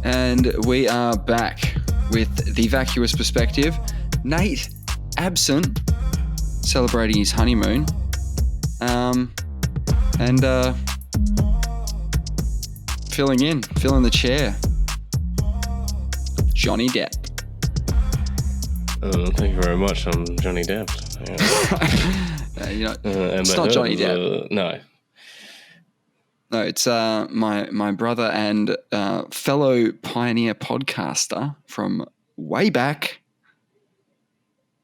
And we are back with the Vacuous Perspective. Nate, absent, celebrating his honeymoon. Filling the chair. Johnny Depp. Thank you very much. I'm Johnny Depp. Yeah. It's not Johnny Depp. No. No, it's my brother and fellow pioneer podcaster from way back.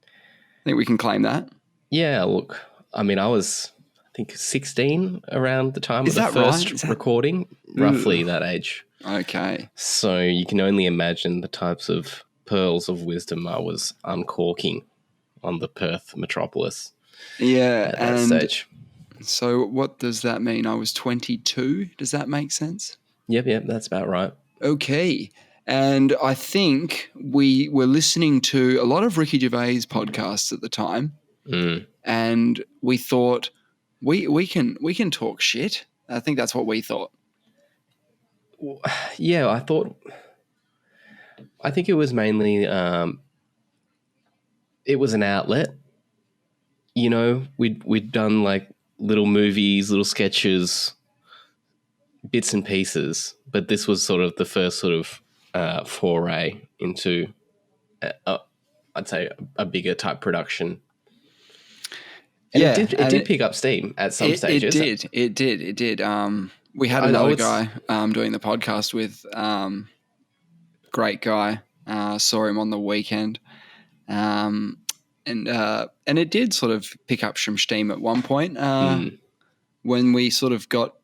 I think we can claim that. Yeah, look, I mean, I was, I think, 16 around the time of the first recording, roughly that age. Okay. So you can only imagine the types of pearls of wisdom I was uncorking on the Perth metropolis. Yeah, at that stage. So what does that mean? I was 22. Does that make sense? Yep, that's about right. Okay. And I think we were listening to a lot of Ricky Gervais podcasts at the time. And we thought we can talk shit. I think that's what we thought. Yeah, I think it was mainly it was an outlet. You know, we'd done like little movies, little sketches, bits and pieces, but this was sort of the first sort of foray into, I'd say, a bigger type production. And it did pick up steam at some stage. It did. We had another guy doing the podcast with, great guy. Saw him on the weekend. And it did sort of pick up some steam at one point when we sort of got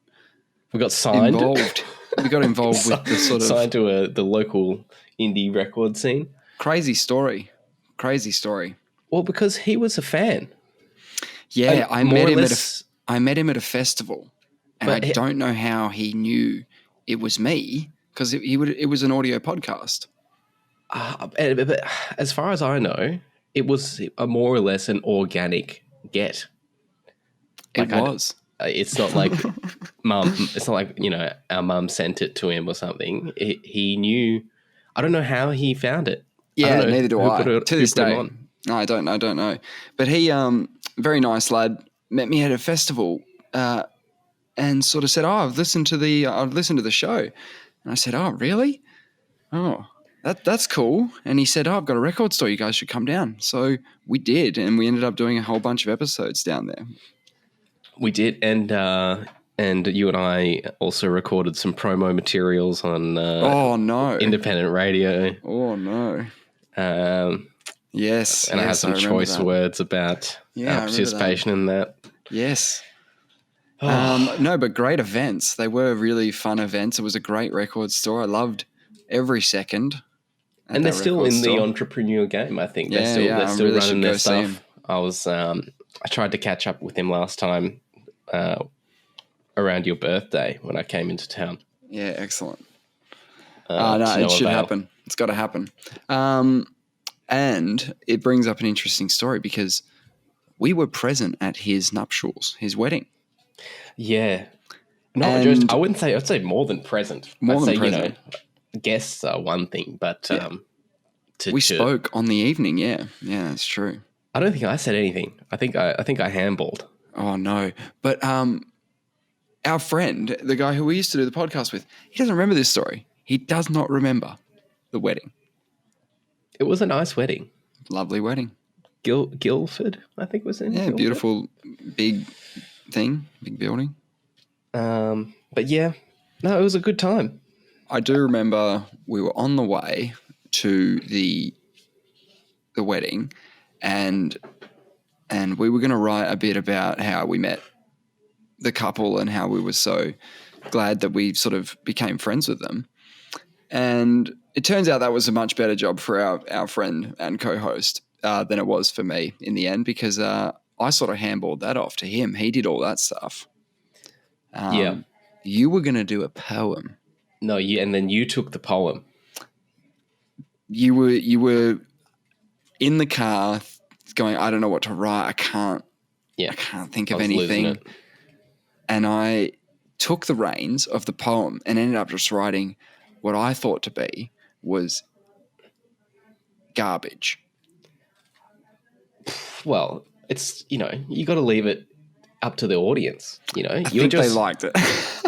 signed. Involved. We got involved with the sort of signed to the local indie record scene. Crazy story. Well, because he was a fan. Yeah, I met him at a festival, and I don't know how he knew it was me because it was an audio podcast. But as far as I know, it was a more or less an organic get. It was. It's not like mum. It's not like, you know, our mum sent it to him or something. He knew. I don't know how he found it. Yeah, neither do I. To this day, no, I don't know. But he, very nice lad, met me at a festival, and sort of said, "Oh, I've listened to the show," and I said, "Oh, really? Oh, that's cool." And he said, "Oh, I've got a record store. You guys should come down." So we did, and we ended up doing a whole bunch of episodes down there. We did, and you and I also recorded some promo materials on independent radio. Oh no! Yes, and I had some choice words about our participation in that. Yes. No, but great events. They were really fun events. It was a great record store. I loved every second. And they're still in the entrepreneur game, I think. They're still really running their stuff. I tried to catch up with him last time around your birthday when I came into town. Yeah, excellent. It should happen. It's got to happen. And it brings up an interesting story because we were present at his nuptials, his wedding. Yeah. I wouldn't say, I'd say more than present. You know, guests are one thing, but we spoke on the evening. Yeah, that's true. I don't think I said anything. I think I handballed. Oh no! But our friend, the guy who we used to do the podcast with, he doesn't remember this story. He does not remember the wedding. It was a nice wedding. Lovely wedding. Guildford, I think was in. Yeah, Guildford. Beautiful, big thing, big building. But yeah, no, it was a good time. I do remember we were on the way to the wedding, and we were going to write a bit about how we met the couple and how we were so glad that we sort of became friends with them. And it turns out that was a much better job for our friend and co-host than it was for me in the end, because I sort of handballed that off to him. He did all that stuff. You were going to do a poem. No, and then you took the poem. You were in the car going, I don't know what to write. I can't think of anything. And I took the reins of the poem and ended up just writing, what I thought to be was garbage. Well, it's, you know, you got to leave it up to the audience. You know, I think they liked it.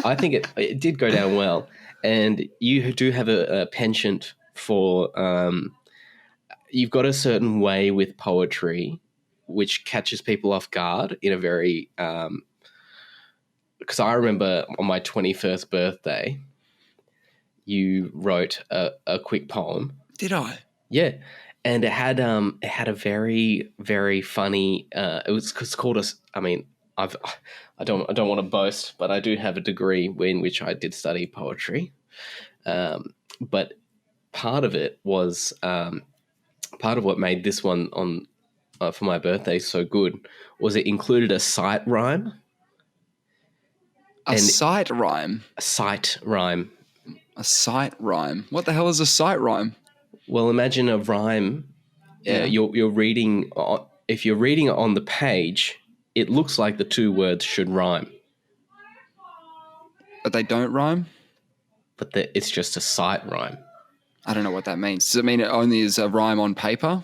I think it did go down well, and you do have a penchant for. You've got a certain way with poetry, which catches people off guard in a very. Because I remember on my 21st birthday, you wrote a quick poem. Did I? Yeah, and it had a very very funny. It's called a. I mean, I don't want to boast, but I do have a degree in which I did study poetry. But part of it was part of what made this one on for my birthday so good was it included a sight rhyme. A sight rhyme. A sight rhyme. A sight rhyme. What the hell is a sight rhyme? Well, imagine a rhyme. Yeah. You're reading. If you're reading it on the page, it looks like the two words should rhyme, But they don't rhyme? but it's just a sight rhyme. I don't know what that means. Does it mean it only is a rhyme on paper?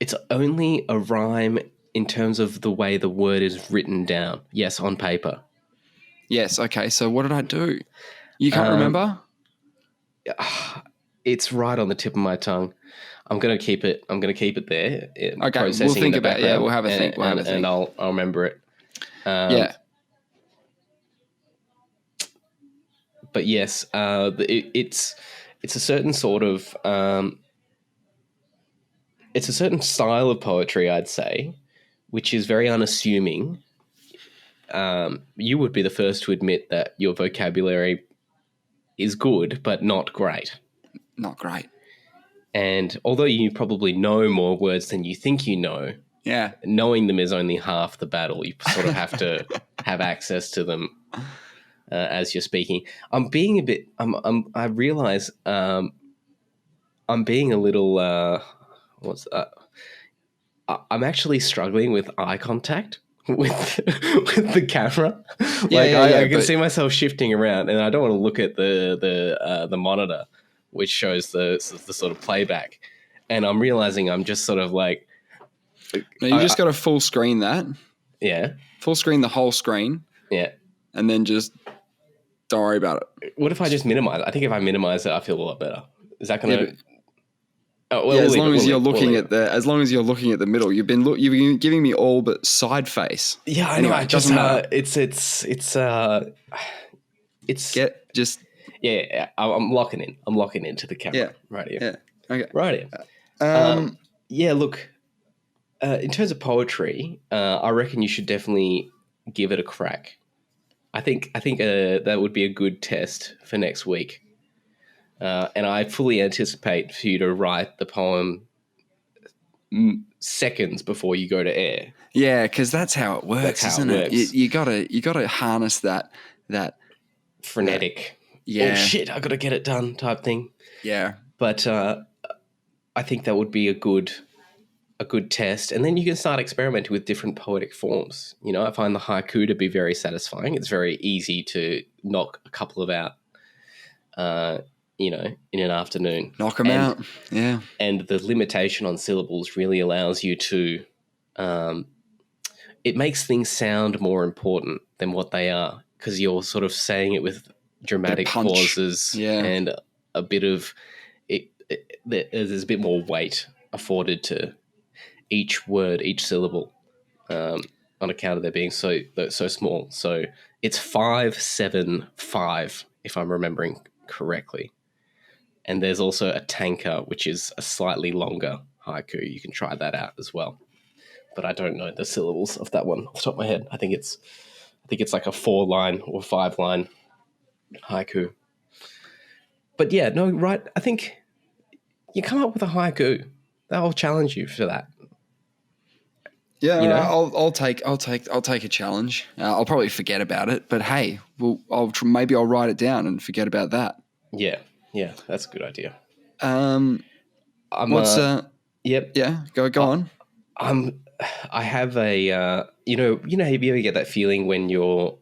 It's only a rhyme in terms of the way the word is written down. Yes, on paper. Yes. Okay. So what did I do? You can't remember? It's right on the tip of my tongue. I'm gonna keep it there. Okay, we'll think about it. Yeah, we'll have a think. And I'll remember it. Yeah. But yes, it's a certain sort of it's a certain style of poetry, I'd say, which is very unassuming. You would be the first to admit that your vocabulary is good, but not great. Not great. And although you probably know more words than you think you know, yeah, knowing them is only half the battle. You sort of have to have access to them as you're speaking. I'm being a bit. I realize I'm being a little. What's that? I'm actually struggling with eye contact with the camera. I can see myself shifting around, and I don't want to look at the monitor, which shows the sort of playback. And I'm realizing I'm just sort of like. No, you just got to full screen that. Yeah. Full screen the whole screen. Yeah. And then just don't worry about it. What if I just minimize it? I think if I minimize it, I feel a lot better. Is that going to? As long as you're looking at the middle, you've been giving me all but side face. Yeah, I know. I just Yeah, I'm locking in. I'm locking into the camera. Yeah. Right here. Yeah. Okay. Right here. Yeah. Look, in terms of poetry, I reckon you should definitely give it a crack. I think that would be a good test for next week. And I fully anticipate for you to write the poem seconds before you go to air. Yeah, because that's how it works, isn't it? You gotta harness that frenetic. Yeah. Oh shit! I got to get it done type thing. Yeah. But I think that would be a good test, and then you can start experimenting with different poetic forms. You know, I find the haiku to be very satisfying. It's very easy to knock a couple of out. In an afternoon. Knock them out, yeah. And the limitation on syllables really allows you to, it makes things sound more important than what they are because you're sort of saying it with dramatic pauses and a bit of, there's a bit more weight afforded to each word, each syllable on account of there being so small. So it's 5-7-5 if I'm remembering correctly. And there's also a tanker, which is a slightly longer haiku. You can try that out as well. But I don't know the syllables of that one off the top of my head. I think it's like a 4-line or 5-line haiku. But yeah, no, right. I think you come up with a haiku. I'll challenge you for that. Yeah, you know? I'll take a challenge. I'll probably forget about it, but hey, maybe I'll write it down and forget about that. Yeah, that's a good idea. Yep. Yeah, go on. I have a you know how you ever get that feeling when you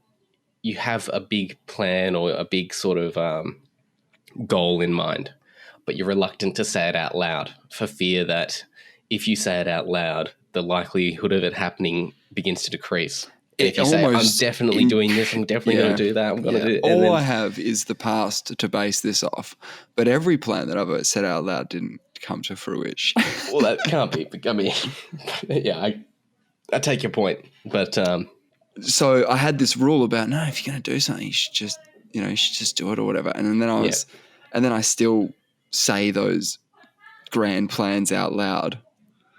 have a big plan or a big sort of goal in mind, but you're reluctant to say it out loud for fear that if you say it out loud, the likelihood of it happening begins to decrease. And if you say, I'm definitely doing this, I'm definitely going to do that, I'm going to do it. All I have is the past to base this off. But every plan that I've ever said out loud didn't come to fruition. Well, that can't be. I mean, yeah, I take your point. But so I had this rule about, no, if you're going to do something, you should just do it or whatever. And then and then I still say those grand plans out loud.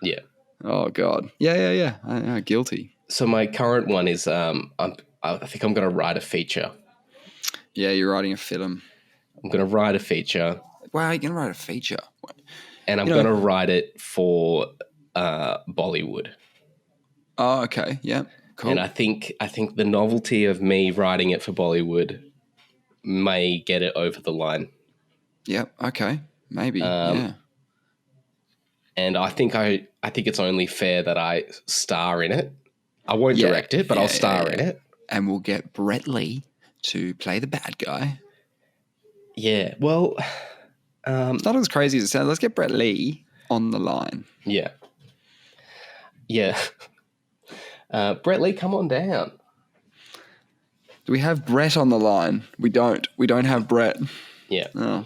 Yeah. Oh God. Yeah. I'm guilty. So my current one is I think I'm going to write a feature. Yeah, you're writing a film. I'm going to write a feature. Wow, you're going to write a feature. And I'm going to write it for Bollywood. Oh, okay. Yeah, cool. And I think the novelty of me writing it for Bollywood may get it over the line. Yep. Okay. Maybe. Yeah. And I think it's only fair that I star in it. I won't direct it, but I'll star in it. And we'll get Brett Lee to play the bad guy. Yeah. Well, it's not as crazy as it sounds. Let's get Brett Lee on the line. Yeah. Yeah. Brett Lee, come on down. Do we have Brett on the line? We don't. We don't have Brett. Yeah. Oh.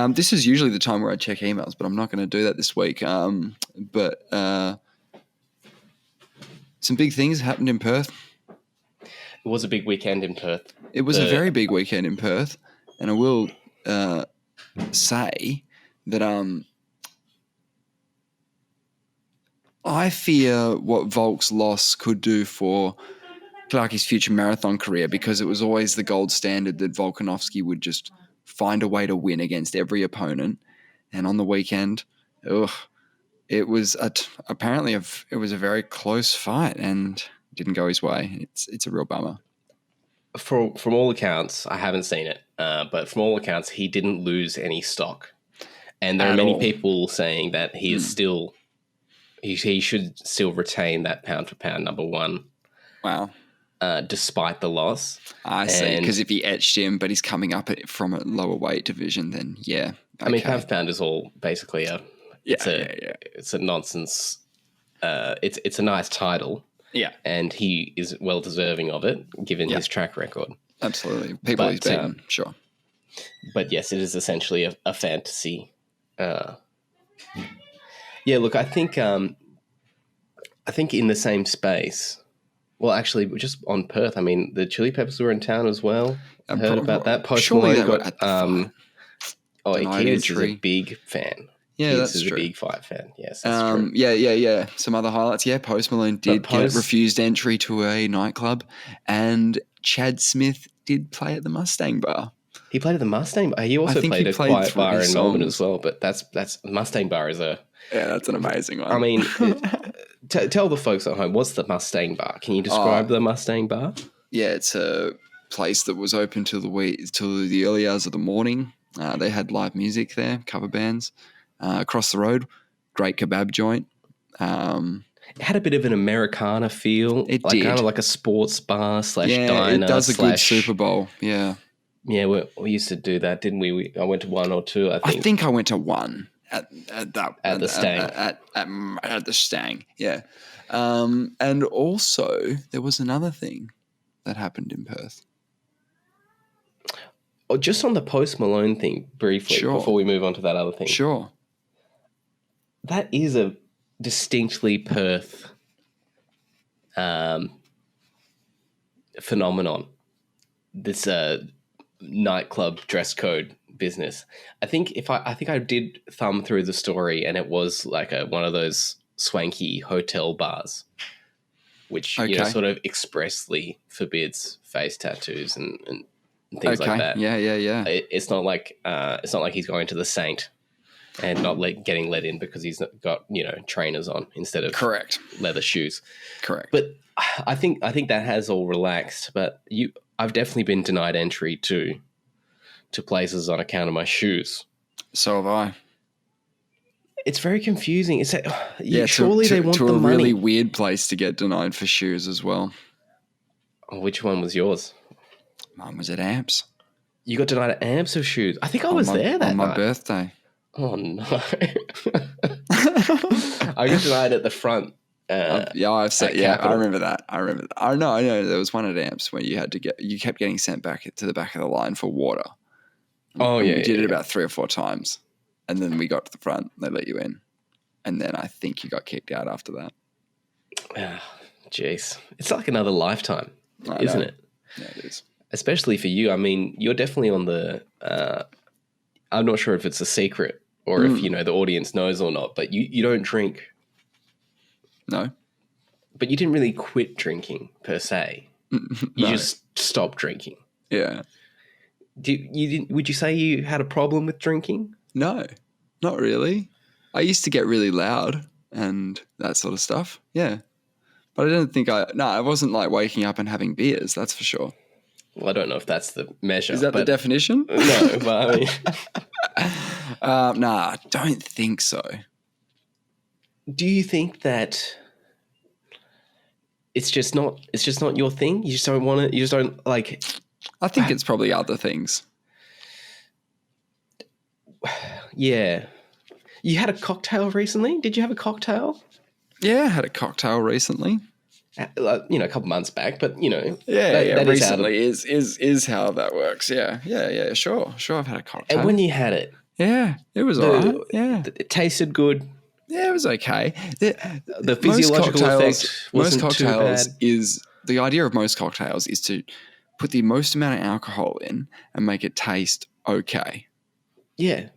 This is usually the time where I check emails, but I'm not going to do that this week. But some big things happened in Perth. It was a big weekend in Perth. It was a very big weekend in Perth. And I will say that I fear what Volk's loss could do for Clarkie's future marathon career, because it was always the gold standard that Volkanovski would just find a way to win against every opponent. And on the weekend, it was apparently it was a very close fight and didn't go his way. It's a real bummer. From all accounts, I haven't seen it, but from all accounts, he didn't lose any stock. And there are many people saying that he is still, he should still retain that pound for pound number one. Wow. Despite the loss. I see, because if he etched him, but he's coming up from a lower weight division, then yeah. Okay. I mean, pound for pound is all basically it's a nonsense. It's a nice title. Yeah. And he is well deserving of it, given his track record. Absolutely. People he's beaten, sure. But yes, it is essentially a fantasy. Yeah, look, I think in the same space. Well, actually, just on Perth, I mean, the Chili Peppers were in town as well. I heard about that. Post Malone got Keys is a big fan. Yeah, that's true. A big fight fan. Yes, that's true. Yeah. Some other highlights. Yeah, Post Malone did get refused entry to a nightclub, and Chad Smith did play at the Mustang Bar. He played at the Mustang Bar. He also played a quiet bar in Melbourne as well. But that's Mustang Bar is a that's an amazing one. I mean, tell the folks at home, what's the Mustang Bar? Can you describe the Mustang Bar? Yeah, it's a place that was open till the early hours of the morning. They had live music there, cover bands. Across the road, great kebab joint. It had a bit of an Americana feel. It did. Kind of like a sports bar / diner. It does a good Super Bowl. Yeah. Yeah, we used to do that, didn't we? I went to one or two, I think. I think I went to one at the Stang. At the Stang, yeah. And also, there was another thing that happened in Perth. Oh, just on the Post Malone thing, briefly, before we move on to that other thing. Sure. That is a distinctly Perth phenomenon. This nightclub dress code business. I think I did thumb through the story, and it was like one of those swanky hotel bars, which sort of expressly forbids face tattoos and things like that. Yeah. It's not like he's going to the Saint and not getting let in because he's got trainers on instead of correct leather shoes. Correct. But I think that has all relaxed. But I've definitely been denied entry to places on account of my shoes. So have I. It's very confusing. It's like, surely they want the money. To a really weird place to get denied for shoes as well. Oh, which one was yours? Mine was at Amps. You got denied at Amps of shoes. I think I was on there that on my night. birthday. Oh no! I got denied at the front. I've said, at yeah, I Capitol. remember that. I know. There was one at Amps where you kept getting sent back to the back of the line for water. Oh And yeah, we did yeah. it about 3 or 4 times, and then we got to the front. They let you in, and then I think you got kicked out after that. Jeez, it's like another lifetime, I isn't know. it? Yeah, it is. Especially for you. I mean, you're definitely on the. I'm not sure if it's a secret or if the audience knows or not, but you don't drink. No, But you didn't really quit drinking per se. You no. just stopped drinking. Yeah. Would you say you had a problem with drinking? No, not really. I used to get really loud and that sort of stuff. Yeah. But I don't think I wasn't like waking up and having beers, that's for sure. Well, I don't know if that's the measure. Is that the definition? No, but I mean... Nah, I don't think so. Do you think that it's just not your thing? You just don't want it? You just don't like... I think it's probably other things. Yeah. You had a cocktail recently? Did you have a cocktail? Yeah, I had a cocktail recently. A couple months back, but that recently is how that works. Yeah, sure. I've had a cocktail. And when you had it, yeah, it was alright. Yeah, it tasted good. Yeah, it was okay. The physiological effect wasn't too bad. The idea of most cocktails is to put the most amount of alcohol in and make it taste okay. Yeah,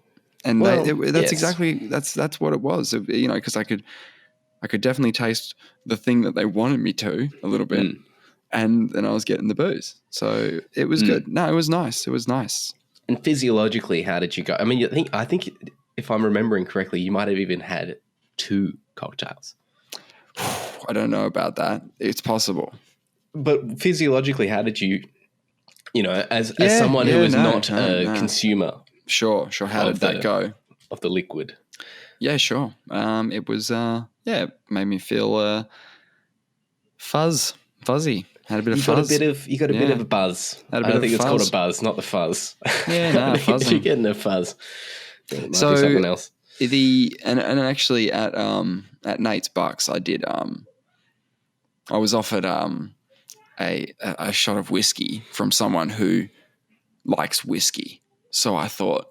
and that's what it was. Because I could definitely taste the thing that they wanted me to a little bit, and then I was getting the booze, so it was good. No, it was nice. It was nice. And physiologically, how did you go? I mean, I think if I'm remembering correctly, you might have even had 2 cocktails. I don't know about that. It's possible. But physiologically, how did you, as someone who is not a consumer? Sure. How did that go? Of the liquid. Yeah, sure. It was, it made me feel fuzzy. Had a bit of fuzz. You got a bit of a buzz. I don't think it's called a buzz, not the fuzz. Yeah, no, fuzzing. You're getting a fuzz. It might be so something else. And actually at Nate's Bucks, I did. I was offered a shot of whiskey from someone who likes whiskey, so I thought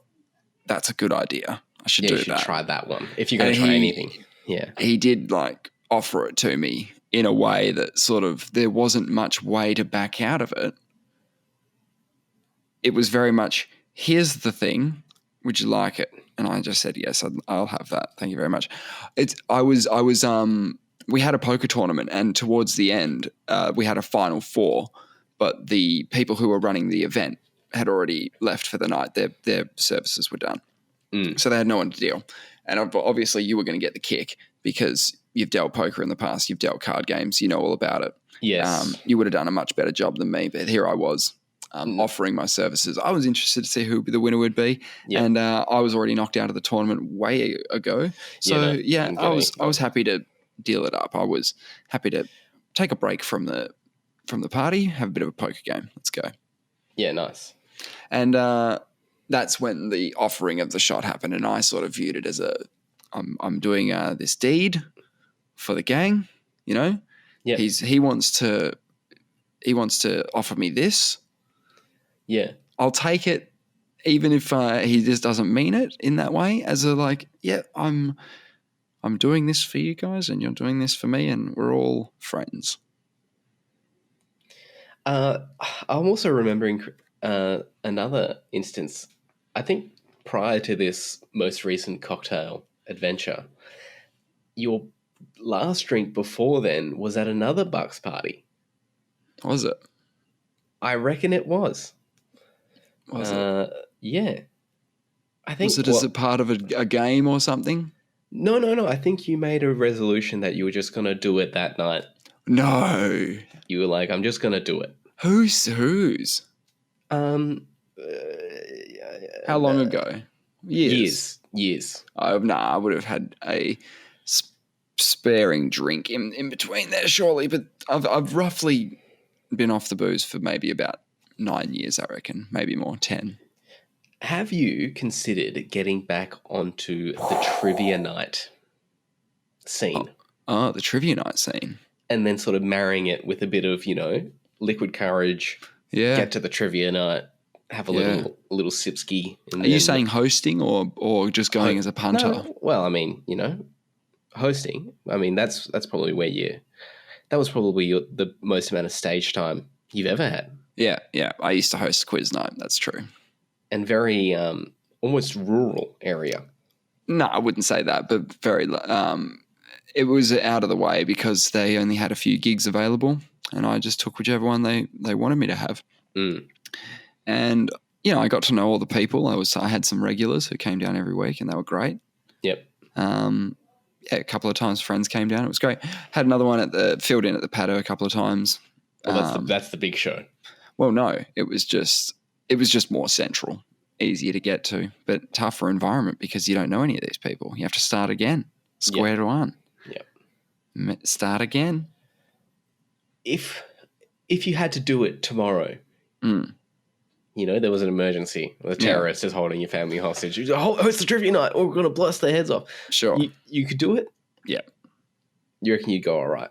that's a good idea. I should do that. You should try that one if you're going to try anything. Yeah, he did offer it to me in a way that sort of there wasn't much way to back out of it. It was very much, here's the thing, would you like it? And I just said, yes, I'll have that. Thank you very much. We had a poker tournament, and towards the end, we had a final 4, but the people who were running the event had already left for the night. Their services were done. So they had no one to deal. And obviously you were going to get the kick because you've dealt poker in the past, you've dealt card games, you know all about it. Yes. You would have done a much better job than me, but here I was offering my services. I was interested to see who the winner would be, and I was already knocked out of the tournament way ago. So I was happy to deal it up. I was happy to take a break from the party, have a bit of a poker game. Let's go. Yeah, nice. And that's when the offering of the shot happened, and I sort of viewed it as I'm doing this deed for the gang, Yeah. He wants to offer me this. Yeah. I'll take it, even if he just doesn't mean it in that way. As I'm doing this for you guys, and you're doing this for me, and we're all friends. I'm also remembering another instance. I think prior to this most recent cocktail adventure, your last drink before then was at another Bucks party. Was it? I reckon it was. Was it? Yeah. I think. Was it as a part of a game or something? No. I think you made a resolution that you were just going to do it that night. No. You were like, I'm just going to do it. Whose? How long ago? Years. I would have had a sparing drink in between there, surely. But I've roughly been off the booze for maybe about 9 years, I reckon, maybe more, 10. Have you considered getting back onto the trivia night scene Oh, the trivia night scene. and then sort of marrying it with a bit of, liquid courage, Yeah. get to the trivia night, have a little sipski. And Are you saying hosting or just going as a punter? No, well, I mean, hosting. I mean, that's probably that was probably the most amount of stage time you've ever had. Yeah. I used to host quiz night. That's true. And very almost rural area. No, I wouldn't say that, but very. It was out of the way because they only had a few gigs available, and I just took whichever one they wanted me to have. Mm. And I got to know all the people. I had some regulars who came down every week, and they were great. Yep. A couple of times friends came down. It was great. Had another one filled in at the paddo a couple of times. Well, that's the big show. Well, no, it was just more central, easier to get to, but tougher environment because you don't know any of these people. You have to start again, square one. Yep. Start again. If you had to do it tomorrow, there was an emergency. The terrorist is holding your family hostage. You host the trivia night, or we're going to blast their heads off. Sure. You could do it? Yeah. You reckon you'd go all right?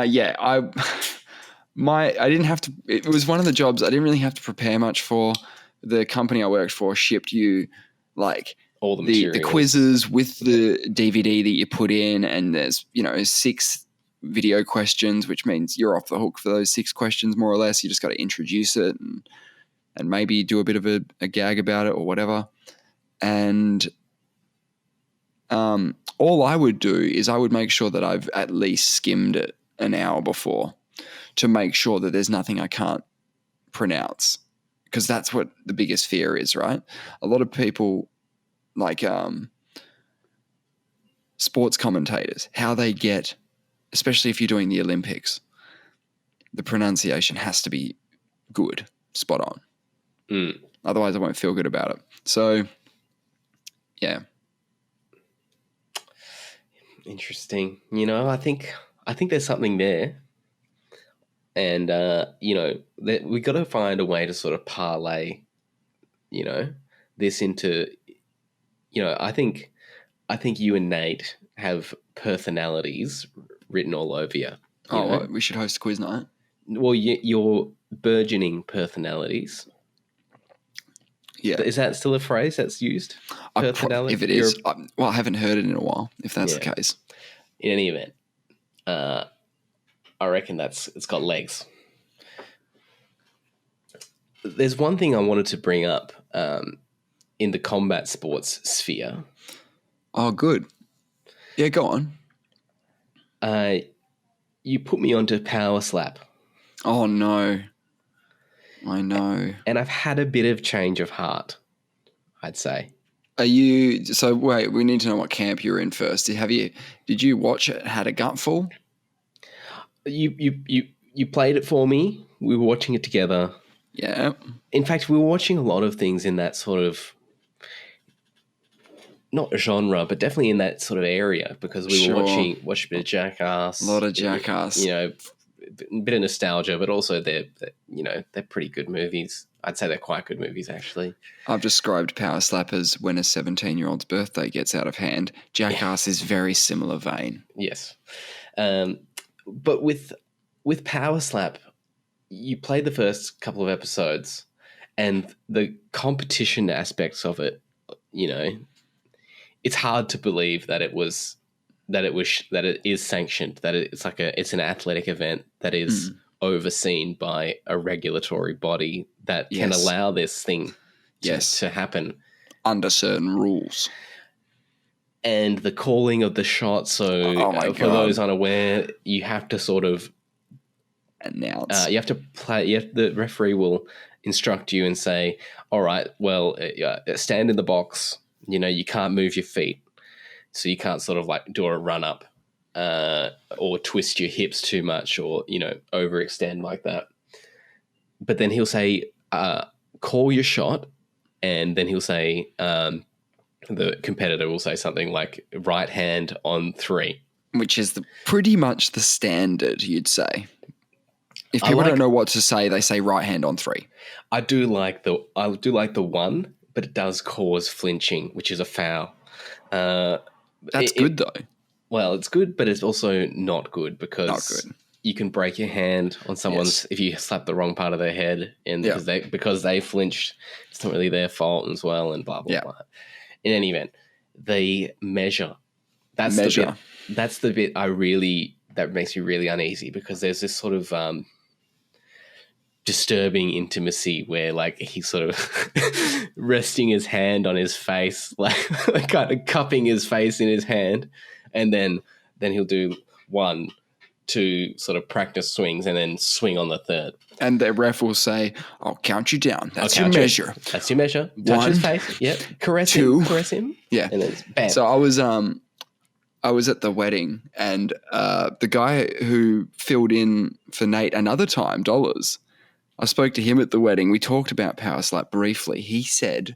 Yeah. I didn't have to. It was one of the jobs I didn't really have to prepare much for. The company I worked for shipped you like all the quizzes with the DVD that you put in, and there's 6 video questions, which means you're off the hook for those 6 questions more or less. You just got to introduce it and maybe do a bit of a gag about it or whatever. And all I would do is I would make sure that I've at least skimmed it an hour before to make sure that there's nothing I can't pronounce, because that's what the biggest fear is, right? A lot of people, like sports commentators, how they get, especially if you're doing the Olympics, the pronunciation has to be good, spot on. Otherwise I won't feel good about it. So, yeah. Interesting. I think there's something there. And, we got to find a way to sort of parlay, this into, I think you and Nate have personalities written all over you. Well, we should host a quiz night. Well, your burgeoning personalities. Yeah. Is that still a phrase that's used? Personality? If it is, I haven't heard it in a while, if that's the case. In any event, I reckon it's got legs. There's one thing I wanted to bring up in the combat sports sphere. Oh, good. Yeah, go on. You put me onto Powerslap. Oh, no. I know. And I've had a bit of change of heart, I'd say. So wait, we need to know what camp you're in first. Did you watch it, had a gutful? You played it for me. We were watching it together. Yeah. In fact, we were watching a lot of things in that sort of, not genre, but definitely in that sort of area, because we were watched a bit of Jackass. A lot of Jackass. A bit of nostalgia, but also they're pretty good movies. I'd say they're quite good movies, actually. I've described Powerslap as when a 17-year-old's birthday gets out of hand. Jackass is very similar vein. Yes. But with Powerslap, you play the first couple of episodes, and the competition aspects of it, it's hard to believe that it is sanctioned, that it's an athletic event that is overseen by a regulatory body that can allow this thing to happen under certain rules. And the calling of the shot. So for those unaware, you have to sort of announce. You have to play. The referee will instruct you and say, "All right, well, stand in the box. You can't move your feet, so you can't sort of like do a run up or twist your hips too much, or overextend like that." But then he'll say, "Call your shot," and then he'll say, the competitor will say something like "right hand on 3," which is pretty much the standard, you'd say. If people don't know what to say, they say right hand on 3. I do like the one, but it does cause flinching, which is a foul. That's good though. Well, it's good, but it's also not good because Not good. you can break your hand on someone's if you slap the wrong part of their head, and because they flinched, it's not really their fault as well, and blah blah blah. In any event, the measure. That's the bit that makes me really uneasy because there's this sort of disturbing intimacy where like he's sort of resting his hand on his face, like kind of cupping his face in his hand, and then he'll do 1, 2 sort of practice swings and then swing on the third. And the ref will say, "I'll count you down. That's your measure. That's your measure. Touch 1, his face. Yep. Caress 2, him. Yeah. And then bam." So I was at the wedding, and the guy who filled in for Nate another time, dollars, I spoke to him at the wedding. We talked about Powerslap briefly. He said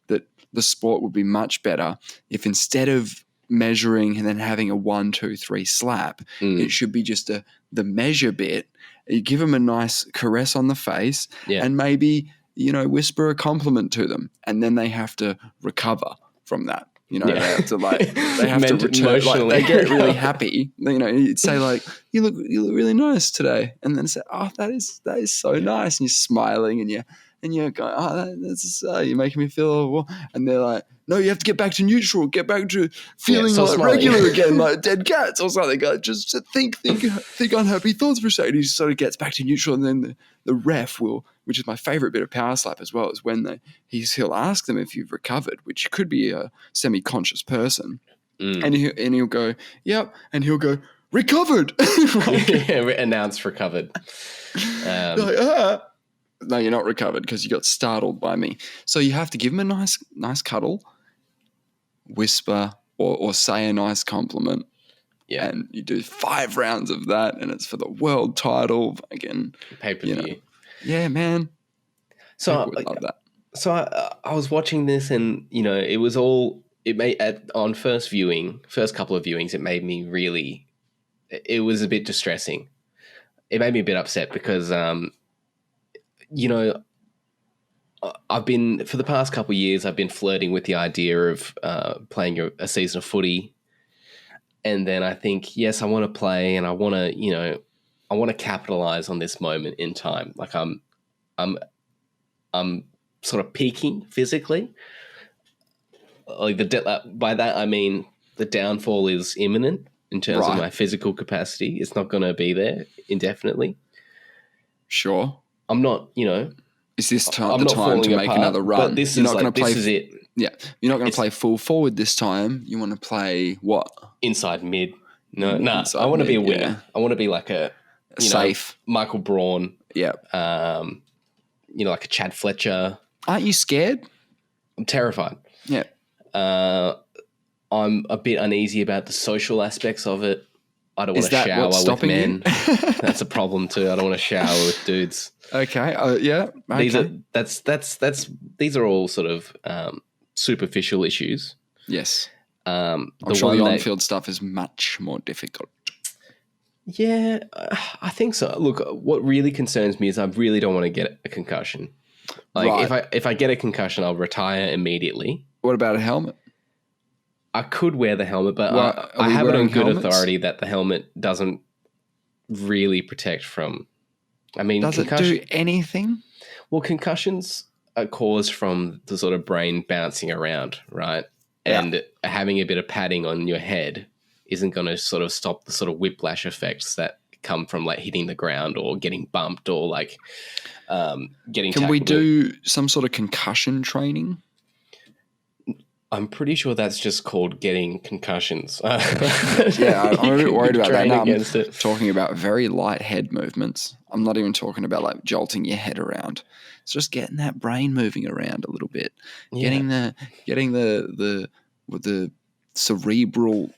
that the sport would be much better if instead of measuring and then having a 1, 2, 3 slap, it should be just the measure bit. You give them a nice caress on the face and maybe, whisper a compliment to them, and then they have to recover from that. They have to return. Like, they get really happy. You'd say like, "You look really nice today," and then say, "Oh, that is so nice," and you're smiling and you're going, "Oh, you're making me feel," and they're like, "No, you have to get back to neutral, get back to feeling like regular again, like dead cats or something." Like, just think unhappy thoughts for a second. He sort of gets back to neutral, and then the ref will, which is my favorite bit of Powerslap as well, is when he'll ask them if you've recovered, which could be a semi-conscious person, and he'll go, "Yep," and he'll go, "Recovered." Announce recovered. Like, no, you're not recovered because you got startled by me. So you have to give him a nice cuddle, whisper, or say a nice compliment. Yeah. And you do 5 rounds of that, and it's for the world title. Again, pay-per-view. Yeah, man. So I love that. So I was watching this, and it was all on first couple of viewings, it made me really. It was a bit distressing. It made me a bit upset because I've been, for the past couple of years, I've been flirting with the idea of playing a season of footy. And then I think, yes, I want to play, and I want to capitalize on this moment in time. Like I'm sort of peaking physically. Like by that I mean the downfall is imminent in terms of my physical capacity. It's not going to be there indefinitely. Sure. I'm not, Is this the time to make another run? But you're not going to play. This is it. Yeah, you're not going to play full forward this time. You want to play what? Inside mid. No. I want to be a winger. Yeah. I want to be like a safe Michael Braun. Yeah. Like a Chad Fletcher. Aren't you scared? I'm terrified. Yeah. I'm a bit uneasy about the social aspects of it. I don't want to shower with men. That's a problem too. I don't want to shower with dudes. Okay. Yeah. Okay. These are all sort of superficial issues. Yes. I'm sure the on-field stuff is much more difficult. Yeah, I think so. Look, what really concerns me is I really don't want to get a concussion. Like if I get a concussion, I'll retire immediately. What about a helmet? I could wear the helmet, but I have it on good authority that the helmet doesn't really protect from. I mean, does it do anything? Well, concussions are caused from the sort of brain bouncing around, right? Yeah. And having a bit of padding on your head isn't going to sort of stop the sort of whiplash effects that come from like hitting the ground or getting bumped or like getting. Can we do some sort of concussion training? I'm pretty sure that's just called getting concussions. Yeah, I'm a bit worried about that. Now I'm talking about very light head movements. I'm not even talking about like jolting your head around. It's just getting that brain moving around a little bit, getting the cerebral.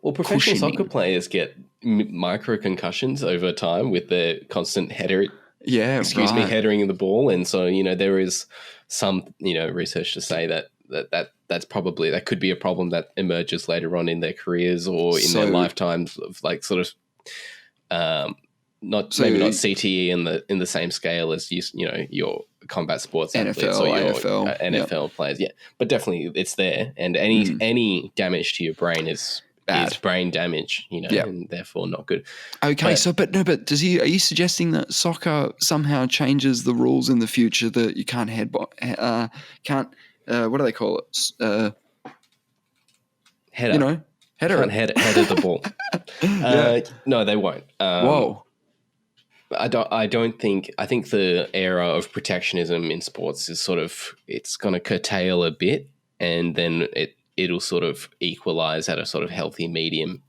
Well, professional soccer players get micro concussions over time with their constant headering. Yeah, headering the ball, and so there is some research to say that could be a problem that emerges later on in their careers or in their lifetimes of like sort of maybe not CTE in the same scale as your combat sports athletes or your AFL, NFL players. Yeah, but definitely it's there, and any damage to your brain is brain damage, and therefore not good. Okay, but are you suggesting that soccer somehow changes the rules in the future that you can't what do they call it? Header. Header. Can't header the ball. No, they won't. Whoa. I think the era of protectionism in sports is it's going to curtail a bit, and then it'll sort of equalize at a sort of healthy medium,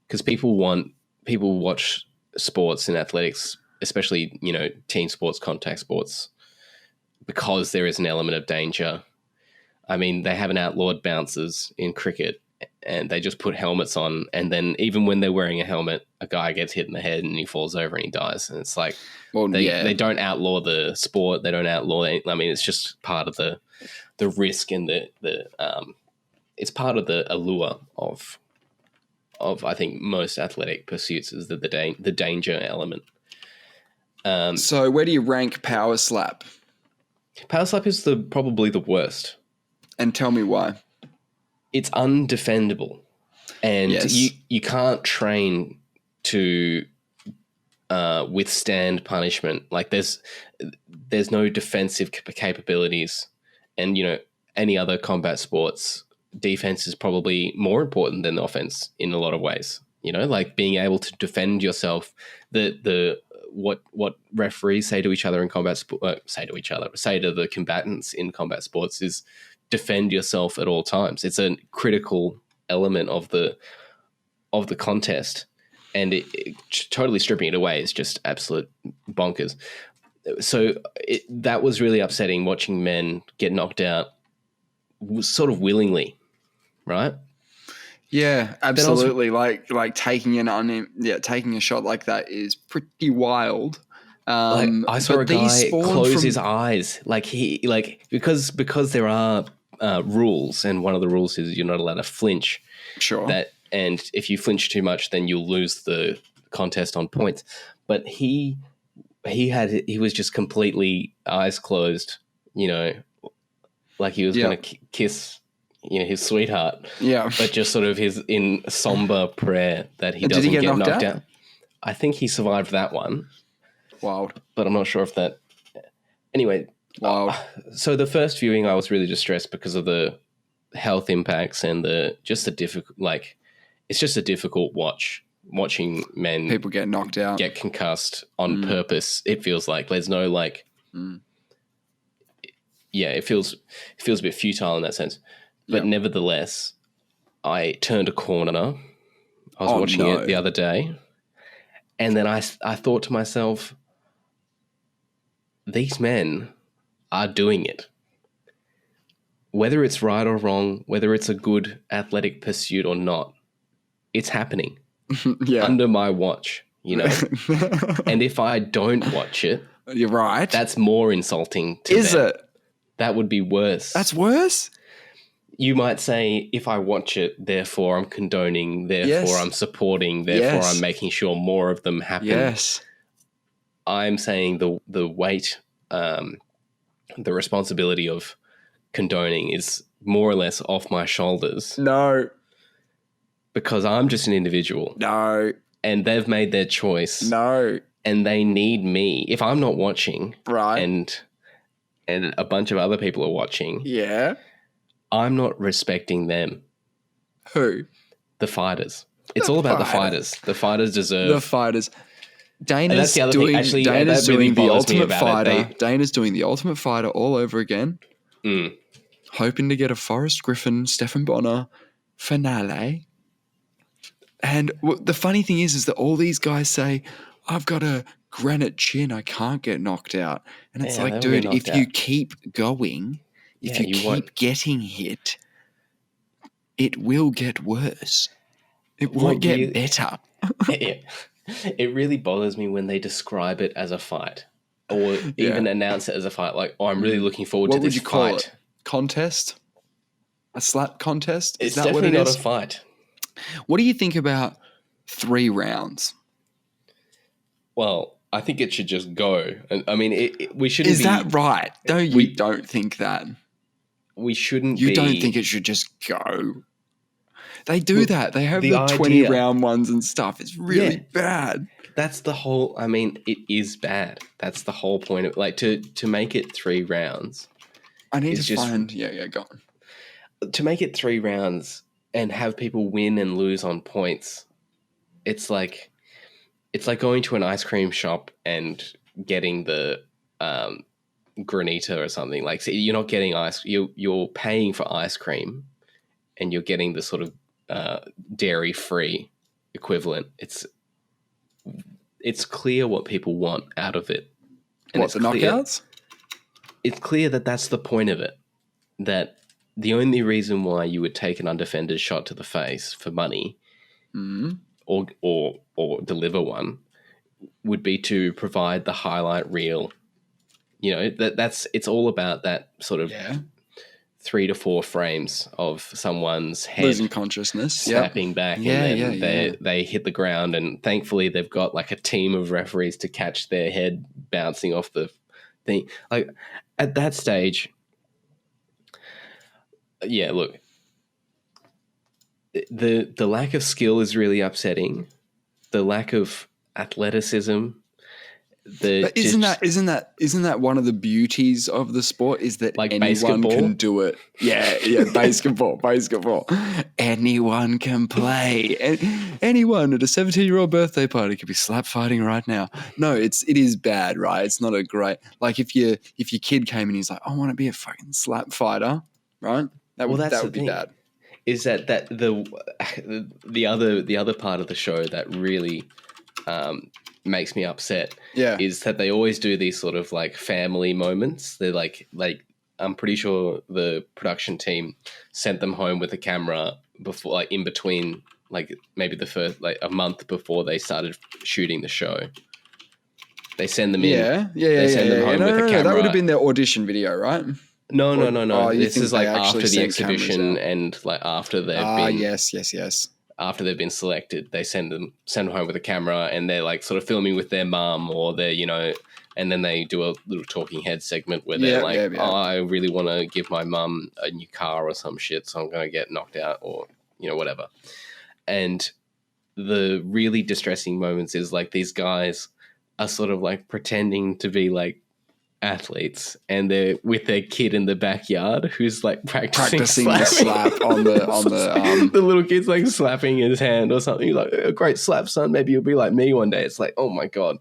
because people watch sports and athletics, especially team sports, contact sports, because there is an element of danger. I mean, they haven't outlawed bouncers in cricket, and they just put helmets on, and then even when they're wearing a helmet, a guy gets hit in the head and he falls over and he dies. And it's like, they don't outlaw the sport, they don't outlaw I mean, it's just part of the risk and it's part of the allure of I think most athletic pursuits, is the danger element. So where do you rank Powerslap? Powerslap is probably the worst. And tell me why. It's undefendable, and you can't train to withstand punishment. Like there's no defensive capabilities, and any other combat sports, defense is probably more important than offense in a lot of ways. Like being able to defend yourself. What referees say to each other in combat say to the combatants in combat sports is, defend yourself at all times. It's a critical element of the contest, and it totally stripping it away is just absolute bonkers. So that was really upsetting, watching men get knocked out sort of willingly, right? Yeah, absolutely. Like taking taking a shot like that is pretty wild. I saw a guy close his eyes, because there are rules, and one of the rules is you're not allowed to flinch. Sure. And if you flinch too much, then you'll lose the contest on points. But he was just completely eyes closed, like he was going to kiss his sweetheart. Yeah. But just sort of his in somber prayer that he doesn't get knocked out. I think he survived that one. Wild. But I'm not sure if that... Anyway, so the first viewing I was really distressed because of the health impacts and it's just a difficult watching men... People get knocked out. Get concussed on purpose. It feels like there's no it feels a bit futile in that sense. But nevertheless, I turned a corner. I was watching it the other day, and then I thought to myself, these men are doing it. Whether it's right or wrong, whether it's a good athletic pursuit or not, it's happening under my watch, And if I don't watch it, you're right. That's more insulting to them. Is it? That would be worse. That's worse? You might say, if I watch it, therefore I'm condoning, therefore I'm supporting, therefore I'm making sure more of them happen. Yes. I'm saying the weight, the responsibility of condoning is more or less off my shoulders. No. Because I'm just an individual. No. And they've made their choice. No. And they need me. If I'm not watching, right, and a bunch of other people are watching, I'm not respecting them. Who? The fighters. It's all about the fighters. The fighters deserve... The fighters. Dana's doing the Ultimate Fighter. Dana's doing the Ultimate Fighter all over again. Hoping to get a Forrest Griffin, Stephan Bonner finale. And the funny thing is that all these guys say, I've got a granite chin, I can't get knocked out. And it's like, dude, if you keep going... If you keep getting hit, it will get worse. It won't get better. It really bothers me when they describe it as a fight, or even announce it as a fight. Like, I'm really looking forward to this fight. What would you call it? Contest? A slap contest? Is that definitely not a fight. What do you think about 3 rounds? Well, I think it should just go. I mean, we shouldn't Is be. that right? No, you don't think that. We shouldn't You be. don't think it should just go. They do Look, that. They have the the 20 idea- round ones and stuff. It's really bad. That's the whole. I mean, it is bad. That's the whole point of like to make it 3 rounds. I need It's to just- find. Yeah, go on. To make it 3 rounds and have people win and lose on points. It's like going to an ice cream shop and getting the granita or something. Like, so you're not getting ice. You're paying for ice cream, and you're getting the sort of dairy free equivalent. It's clear what people want out of it. And What, the knockouts? It's clear that that's the point of it. That the only reason why you would take an undefended shot to the face for money, or deliver one, would be to provide the highlight reel. You know, it's all about that sort of 3 to 4 frames of someone's head Losing consciousness, snapping back, and then they hit the ground, and thankfully they've got like a team of referees to catch their head bouncing off the thing. Like at that stage, look, the lack of skill is really upsetting. The lack of athleticism. But isn't that one of the beauties of the sport is that like anyone basketball? can do it? Yeah, basketball. Anyone can play. Anyone at a 17-year-old birthday party could be slap fighting right now. No, it is bad, right? It's not a great, like if your kid came and he's like, I want to be a fucking slap fighter, right? That would be bad. Is that the other part of the show that really makes me upset is that they always do these sort of like family moments. They're like I'm pretty sure the production team sent them home with a camera before, like in between, like maybe the first, like a month before they started shooting the show. They send them in. They send them home with a camera. That would have been their audition video, right? No. This is like after the sent exhibition and like after they've been. Yes. After they've been selected, they send them home with a camera, and they're like sort of filming with their mum, or they're, you know, and then they do a little talking head segment where they're oh, I really want to give my mum a new car or some shit, so I'm going to get knocked out, or, you know, whatever. And the really distressing moments is like these guys are sort of like pretending to be like athletes, and they're with their kid in the backyard who's like practicing the slap on the little kid's like slapping his hand or something. He's like, a great slap, son. Maybe you'll be like me one day. It's like, oh my God,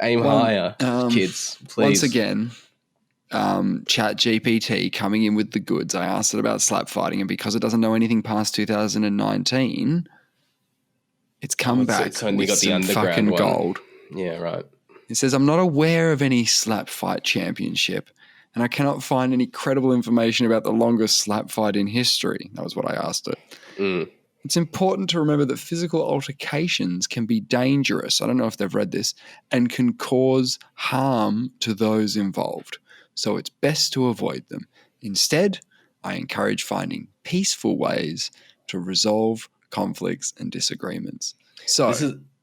aim higher, kids, please. Once again, Chat GPT coming in with the goods. I asked it about slap fighting, and because it doesn't know anything past 2019, it's come back it's only with got the some underground fucking one. gold. Yeah, right. It says, I'm not aware of any slap fight championship, and I cannot find any credible information about the longest slap fight in history. That was what I asked it. It's important to remember that physical altercations can be dangerous. I don't know if they've read this, and can cause harm to those involved. So it's best to avoid them. Instead, I encourage finding peaceful ways to resolve conflicts and disagreements. So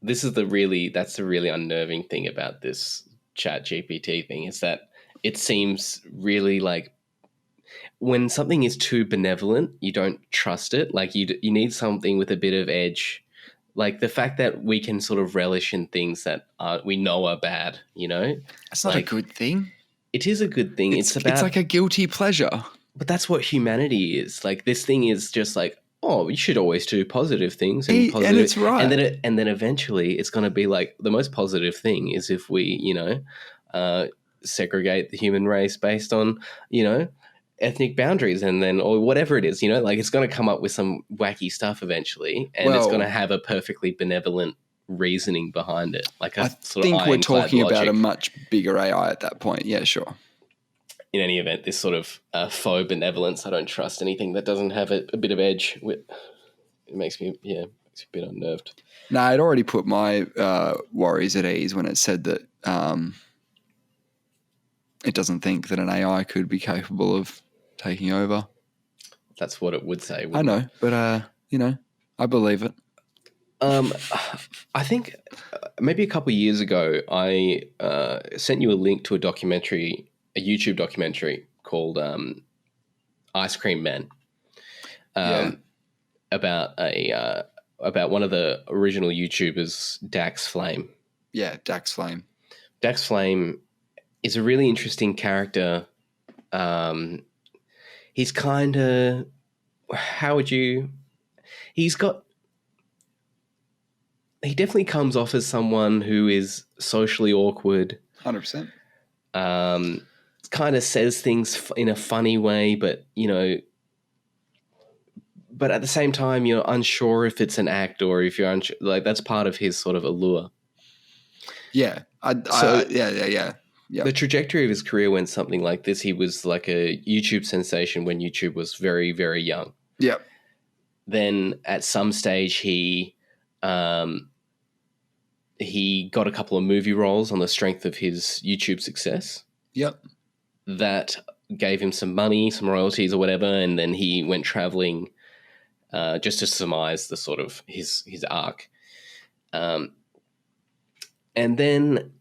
that's the really unnerving thing about this Chat GPT thing, is that it seems really like when something is too benevolent, you don't trust it. Like you need something with a bit of edge. Like the fact that we can sort of relish in things that we know are bad, you know? That's not a good thing. It is a good thing. It's like a guilty pleasure. But that's what humanity is. Like this thing is just like, oh, you should always do positive things, and it's right. And then eventually, it's going to be like the most positive thing is if we, you know, segregate the human race based on, you know, ethnic boundaries, and then or whatever it is, you know, like it's going to come up with some wacky stuff eventually, and it's going to have a perfectly benevolent reasoning behind it. Like I think we're talking about a much bigger AI at that point. Yeah, sure. In any event, this sort of faux benevolence, I don't trust anything that doesn't have a bit of edge. It makes me a bit unnerved. No, I'd already put my worries at ease when it said that it doesn't think that an AI could be capable of taking over. That's what it would say. I know, but you know, I believe it. I think maybe a couple of years ago, I sent you a link to a YouTube documentary called Ice Cream Man, Yeah. about about one of the original YouTubers, Dax Flame. Yeah, Dax Flame. Dax Flame is a really interesting character. He's kind of, how would you? He's got. He definitely comes off as someone who is socially awkward. 100%. Kind of says things in a funny way, but but at the same time, you're unsure if it's an act or if you're unsure. Like that's part of his sort of allure. Yeah. Yeah. The trajectory of his career went something like this. He was like a YouTube sensation when YouTube was very, very young. Yeah. Then at some stage he got a couple of movie roles on the strength of his YouTube success. Yep. That gave him some money, some royalties or whatever, and then he went traveling just to surmise the sort of his arc. And then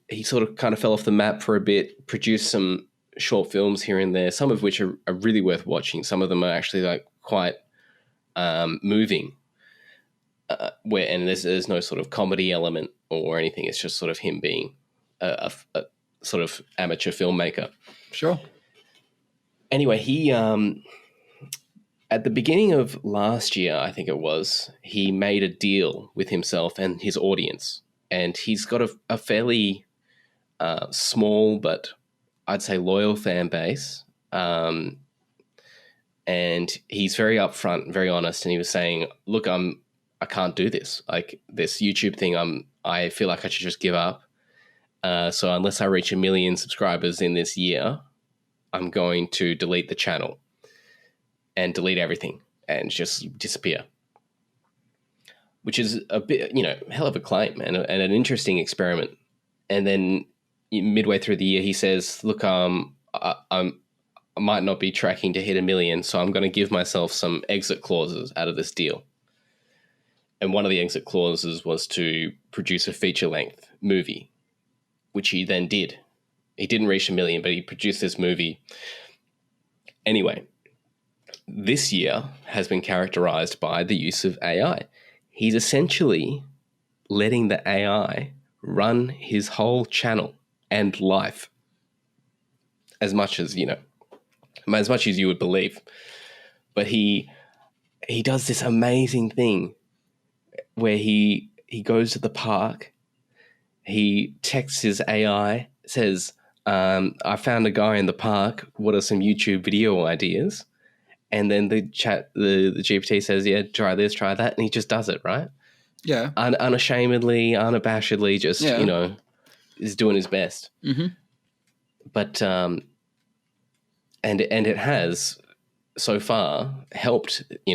he sort of kind of fell off the map for a bit, produced some short films here and there, some of which are really worth watching. Some of them are actually like quite moving, and there's no sort of comedy element or anything. It's just sort of him being a sort of amateur filmmaker. Sure. Anyway, he at the beginning of last year, I think it was, he made a deal with himself and his audience. And he's got a fairly small but I'd say loyal fan base. And he's very upfront, very honest. And he was saying, look, I can't do this. Like this YouTube thing, I feel like I should just give up. So unless I reach 1 million subscribers in this year, I'm going to delete the channel and delete everything and just disappear. Which is a bit, hell of a claim and an interesting experiment. And then midway through the year, he says, look, I might not be tracking to hit 1 million, so I'm going to give myself some exit clauses out of this deal. And one of the exit clauses was to produce a feature-length movie, which he then did. He didn't reach 1 million, but he produced this movie. Anyway, this year has been characterized by the use of AI. He's essentially letting the AI run his whole channel and life as much as you would believe. But he does this amazing thing where he goes to the park, he texts his AI, says, I found a guy in the park, what are some YouTube video ideas? And then the GPT says, yeah, try this, try that. And he just does it, right? Yeah. Unashamedly, unabashedly, just, is doing his best. Mm-hmm. But, and it has so far helped, he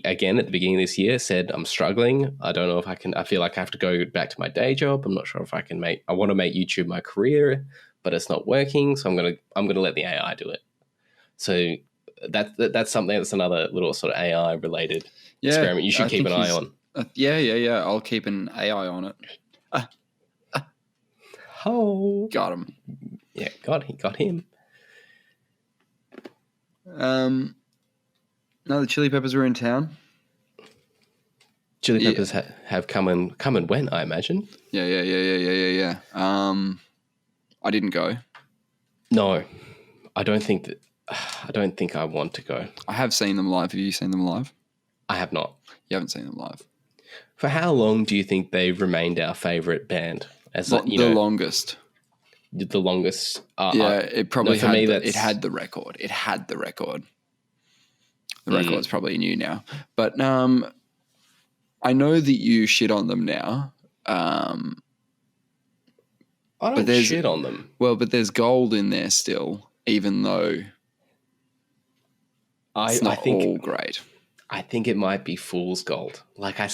again, at the beginning of this year said, I'm struggling. I don't know if I feel like I have to go back to my day job. I'm not sure if I want to make YouTube my career, but it's not working. So I'm going to let the AI do it. So that's something that's another little sort of AI related experiment you should keep an eye on. Yeah. I'll keep an AI on it. Oh, got him. Yeah, got him. No, the Chili Peppers were in town. Chili Peppers have come and went, I imagine. Yeah. I didn't go. No, I don't think I want to go. I have seen them live. Have you seen them live? I have not. You haven't seen them live. For how long do you think they've remained our favourite band? The longest. The longest. It probably for me, it had the record. It had the record. The record's probably new now. But I know that you shit on them now. I don't shit on them. Well, but there's gold in there still, even though it's not all great. I think it might be fool's gold. Like I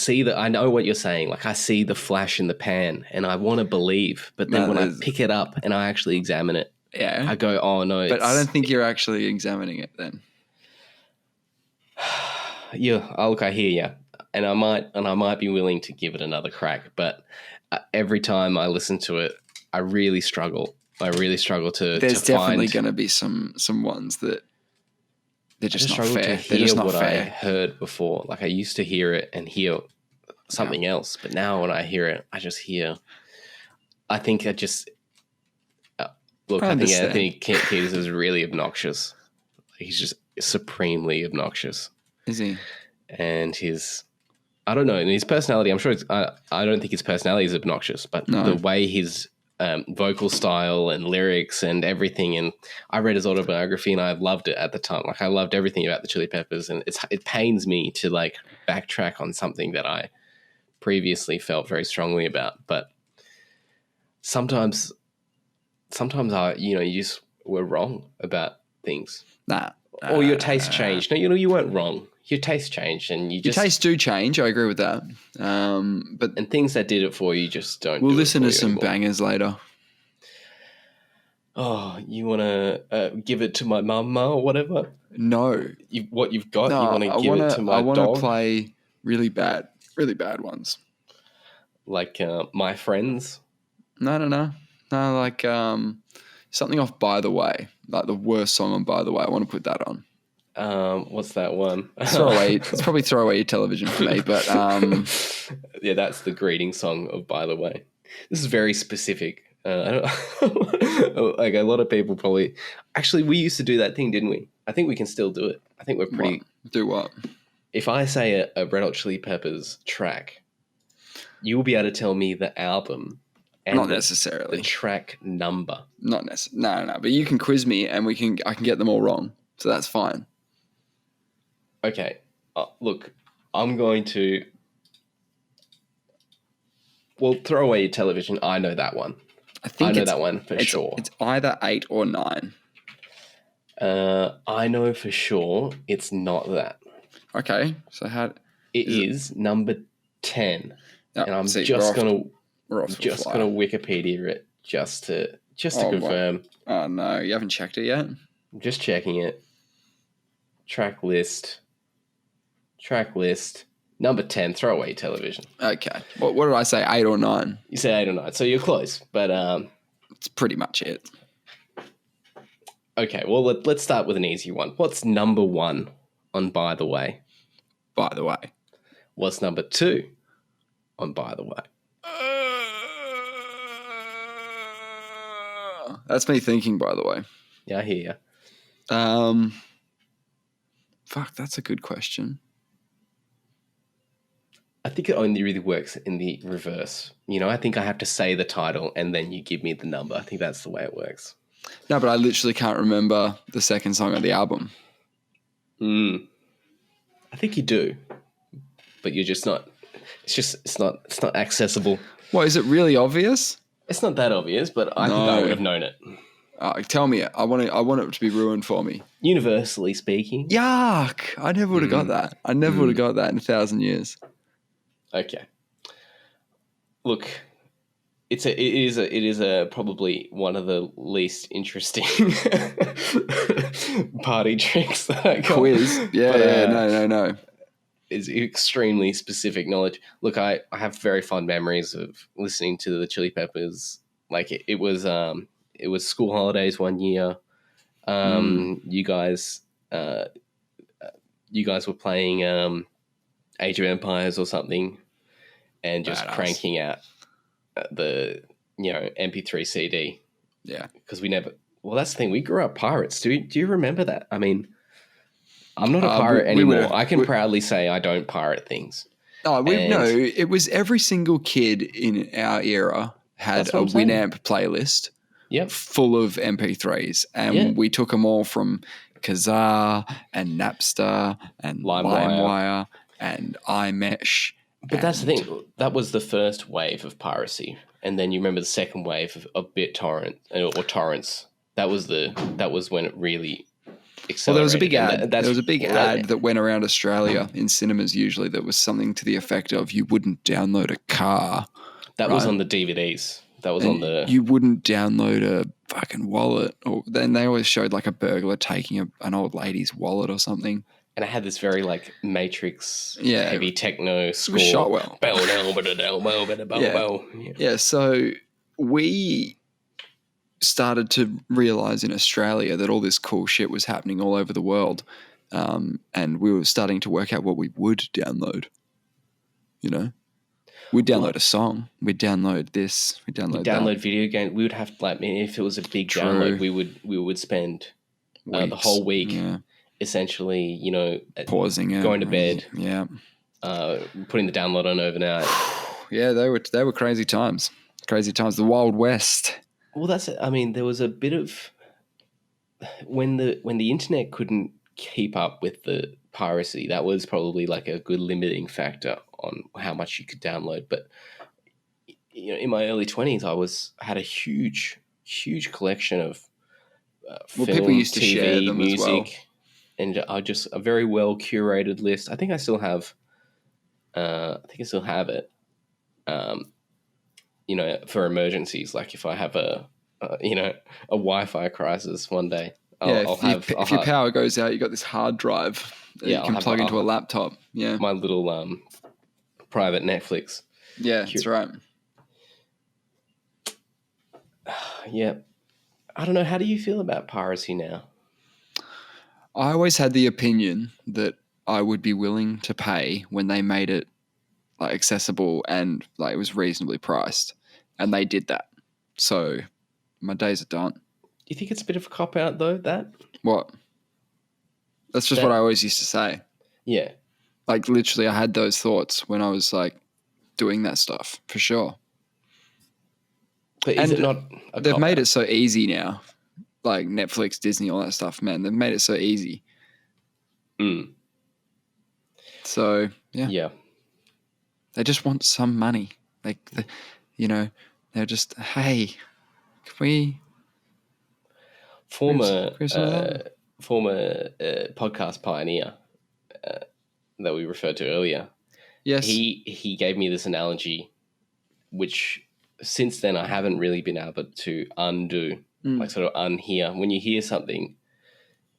know what you're saying. Like I see the flash in the pan and I want to believe, but then when I pick it up and I actually examine it, I go, oh no. But I don't think you're actually examining it then. Yeah, look, I hear you. and I might be willing to give it another crack, but every time I listen to it, I really struggle. I really struggle to. There's to definitely find, going to be some ones that they're I just just not struggle fair. to They're hear just not what I fair. heard before. Like I used to hear it and hear something else, but now when I hear it, I just hear. I think I just look. I think understand. Anthony Kiedis is really obnoxious. He's just supremely obnoxious, Is he? and I don't know. And his personality, I'm sure I don't think his personality is obnoxious, but the way his vocal style and lyrics and everything. And I read his autobiography and I loved it at the time. Like I loved everything about the Chili Peppers, and it pains me to like backtrack on something that I previously felt very strongly about. But sometimes you just were wrong about things. Or your taste changed. No, you weren't wrong. Your taste changed, and your tastes do change. I agree with that. But and things that did it for you just don't. We'll do listen to some anymore. bangers later. Oh, you want to give it to my mama or whatever? No, what you've got. No, you want to give it to my dog. I want to play really bad ones. Like My Friends. No. Like something off By the Way, like the worst song on By the Way. I want to put that on. What's that one? It's probably Throw Away Your Television for me, but yeah, that's the greeting song of By the Way. This is very specific. I don't like a lot of people probably. Actually, we used to do that thing, didn't we? I think we can still do it. I think we're pretty. Do what? If I say a Red Hot Chili Peppers track, you will be able to tell me the album. And not necessarily the track number. Not necessarily. No. But you can quiz me, and I can get them all wrong, so that's fine. Okay, look, I'm going to. Well, Throw Away Your Television. I know that one. I know that one for sure. It's either 8 or 9. I know for sure it's not that. Okay, so how? It is number 10, and I'm just gonna Wikipedia it just to confirm. What? Oh no, you haven't checked it yet? I'm just checking it. Track list. Number 10, Throw Away Your Television. Okay. What did I say, 8 or 9? You said 8 or 9, so you're close, but it's pretty much it. Okay, well, let's start with an easy one. What's number 1 on By the Way? By the Way. What's number 2 on By the Way? That's me thinking, by the way. Yeah, I hear you. Fuck, that's a good question. I think it only really works in the reverse. I think I have to say the title and then you give me the number. I think that's the way it works. No, but I literally can't remember the second song of the album. I think you do, but you're just not. It's not accessible. What, is it really obvious? It's not that obvious, but I think I would have known it. Tell me it. I want it to be ruined for me. Universally speaking. Yuck! I never would have got that. I never would have got that in 1,000 years. Okay. Look, it is probably one of the least interesting party tricks that I got. Quiz. Yeah, no. It's extremely specific knowledge. Look, I have very fond memories of listening to the Chili Peppers. Like it was school holidays one year. You guys were playing Age of Empires or something, and just cranking out the MP3 CD. Yeah, because we never. Well, that's the thing. We grew up pirates. Do you remember that? I mean, I'm not a pirate anymore. I can proudly say I don't pirate things. No, it was every single kid in our era had a Winamp playlist. Yep. Full of MP3s, and we took them all from Kazaa and Napster and LimeWire and iMesh. But that's the thing. That was the first wave of piracy, and then you remember the second wave of BitTorrent or torrents. That was when it really accelerated. Well, there was a big ad. There was a big ad that went around Australia in cinemas. Usually, that was something to the effect of "You wouldn't download a car." That was on the DVDs. That was on the. You wouldn't download a fucking wallet, or then they always showed like a burglar taking an old lady's wallet or something. And it had this very like Matrix Yeah. heavy techno score. It was shot well. Yeah. Yeah, so we started to realize in Australia that all this cool shit was happening all over the world. And we were starting to work out what we would download. You know, we'd download a song, we'd download this, we'd download that. Video games. We would have to, like, if it was a big True. download, we would spend the whole week essentially, you know, pausing it, going to bed, putting the download on overnight. Yeah, they were crazy times. Crazy times. The Wild West. Well, that's it. I mean, there was a bit of when the internet couldn't keep up with the piracy. That was probably like a good limiting factor on how much you could download. But you know, in my early 20s, I had a huge collection of film, people used to TV, share them music, as well. and I just a very well curated list. I think I still have. It. You know, for emergencies, like if I have a Wi-Fi crisis one day, if your power goes out, you got this hard drive that you can plug into a laptop. Yeah, my little private Netflix. Yeah, that's right. Yeah, I don't know. How do you feel about piracy now? I always had the opinion that I would be willing to pay when they made it like accessible and like it was reasonably priced, and they did that. So my days are done. Do you think it's a bit of a cop out though? That what? That's just what I always used to say. Yeah, like literally, I had those thoughts when I was like doing that stuff for sure. But is it not? They've made it so easy now, like Netflix, Disney, all that stuff. Man, they've made it so easy. So yeah. They just want some money. Like, they're just, hey, can we... Former podcast pioneer that we referred to earlier. Yes. He gave me this analogy, which since then I haven't really been able to undo, like sort of unhear. When you hear something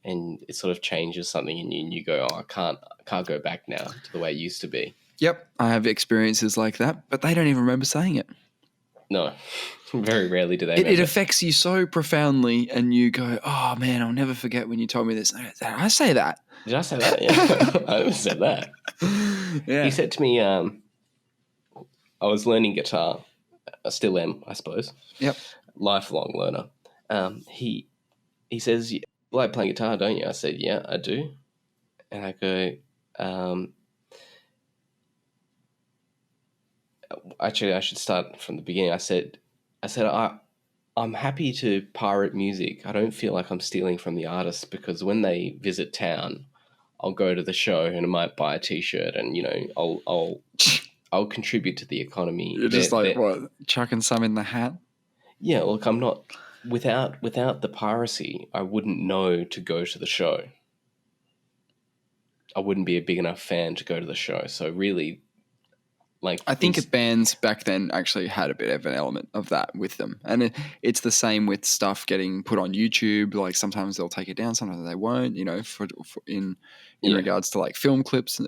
and it sort of changes something in you and you go, oh, I can't go back now to the way it used to be. Yep, I have experiences like that, but they don't even remember saying it. No, very rarely do they. It affects you so profoundly, and you go, "Oh man, I'll never forget when you told me this." Did I say that? Did I say that? Yeah, I never said that. Yeah. He said to me, "I was learning guitar. I still am, I suppose. Yep, lifelong learner." He says, "You like playing guitar, don't you?" I said, "Yeah, I do," and I go, Actually, I should start from the beginning. I said, I'm happy to pirate music. I don't feel like I'm stealing from the artists because when they visit town, I'll go to the show and I might buy a T-shirt, and you know, I'll contribute to the economy. You're just what, chucking some in the hat? Yeah, look, I'm not without the piracy. I wouldn't know to go to the show. I wouldn't be a big enough fan to go to the show. So really. Like I think bands back then actually had a bit of an element of that with them. And it's the same with stuff getting put on YouTube. Like sometimes they'll take it down, sometimes they won't, you know, in regards to like film clips,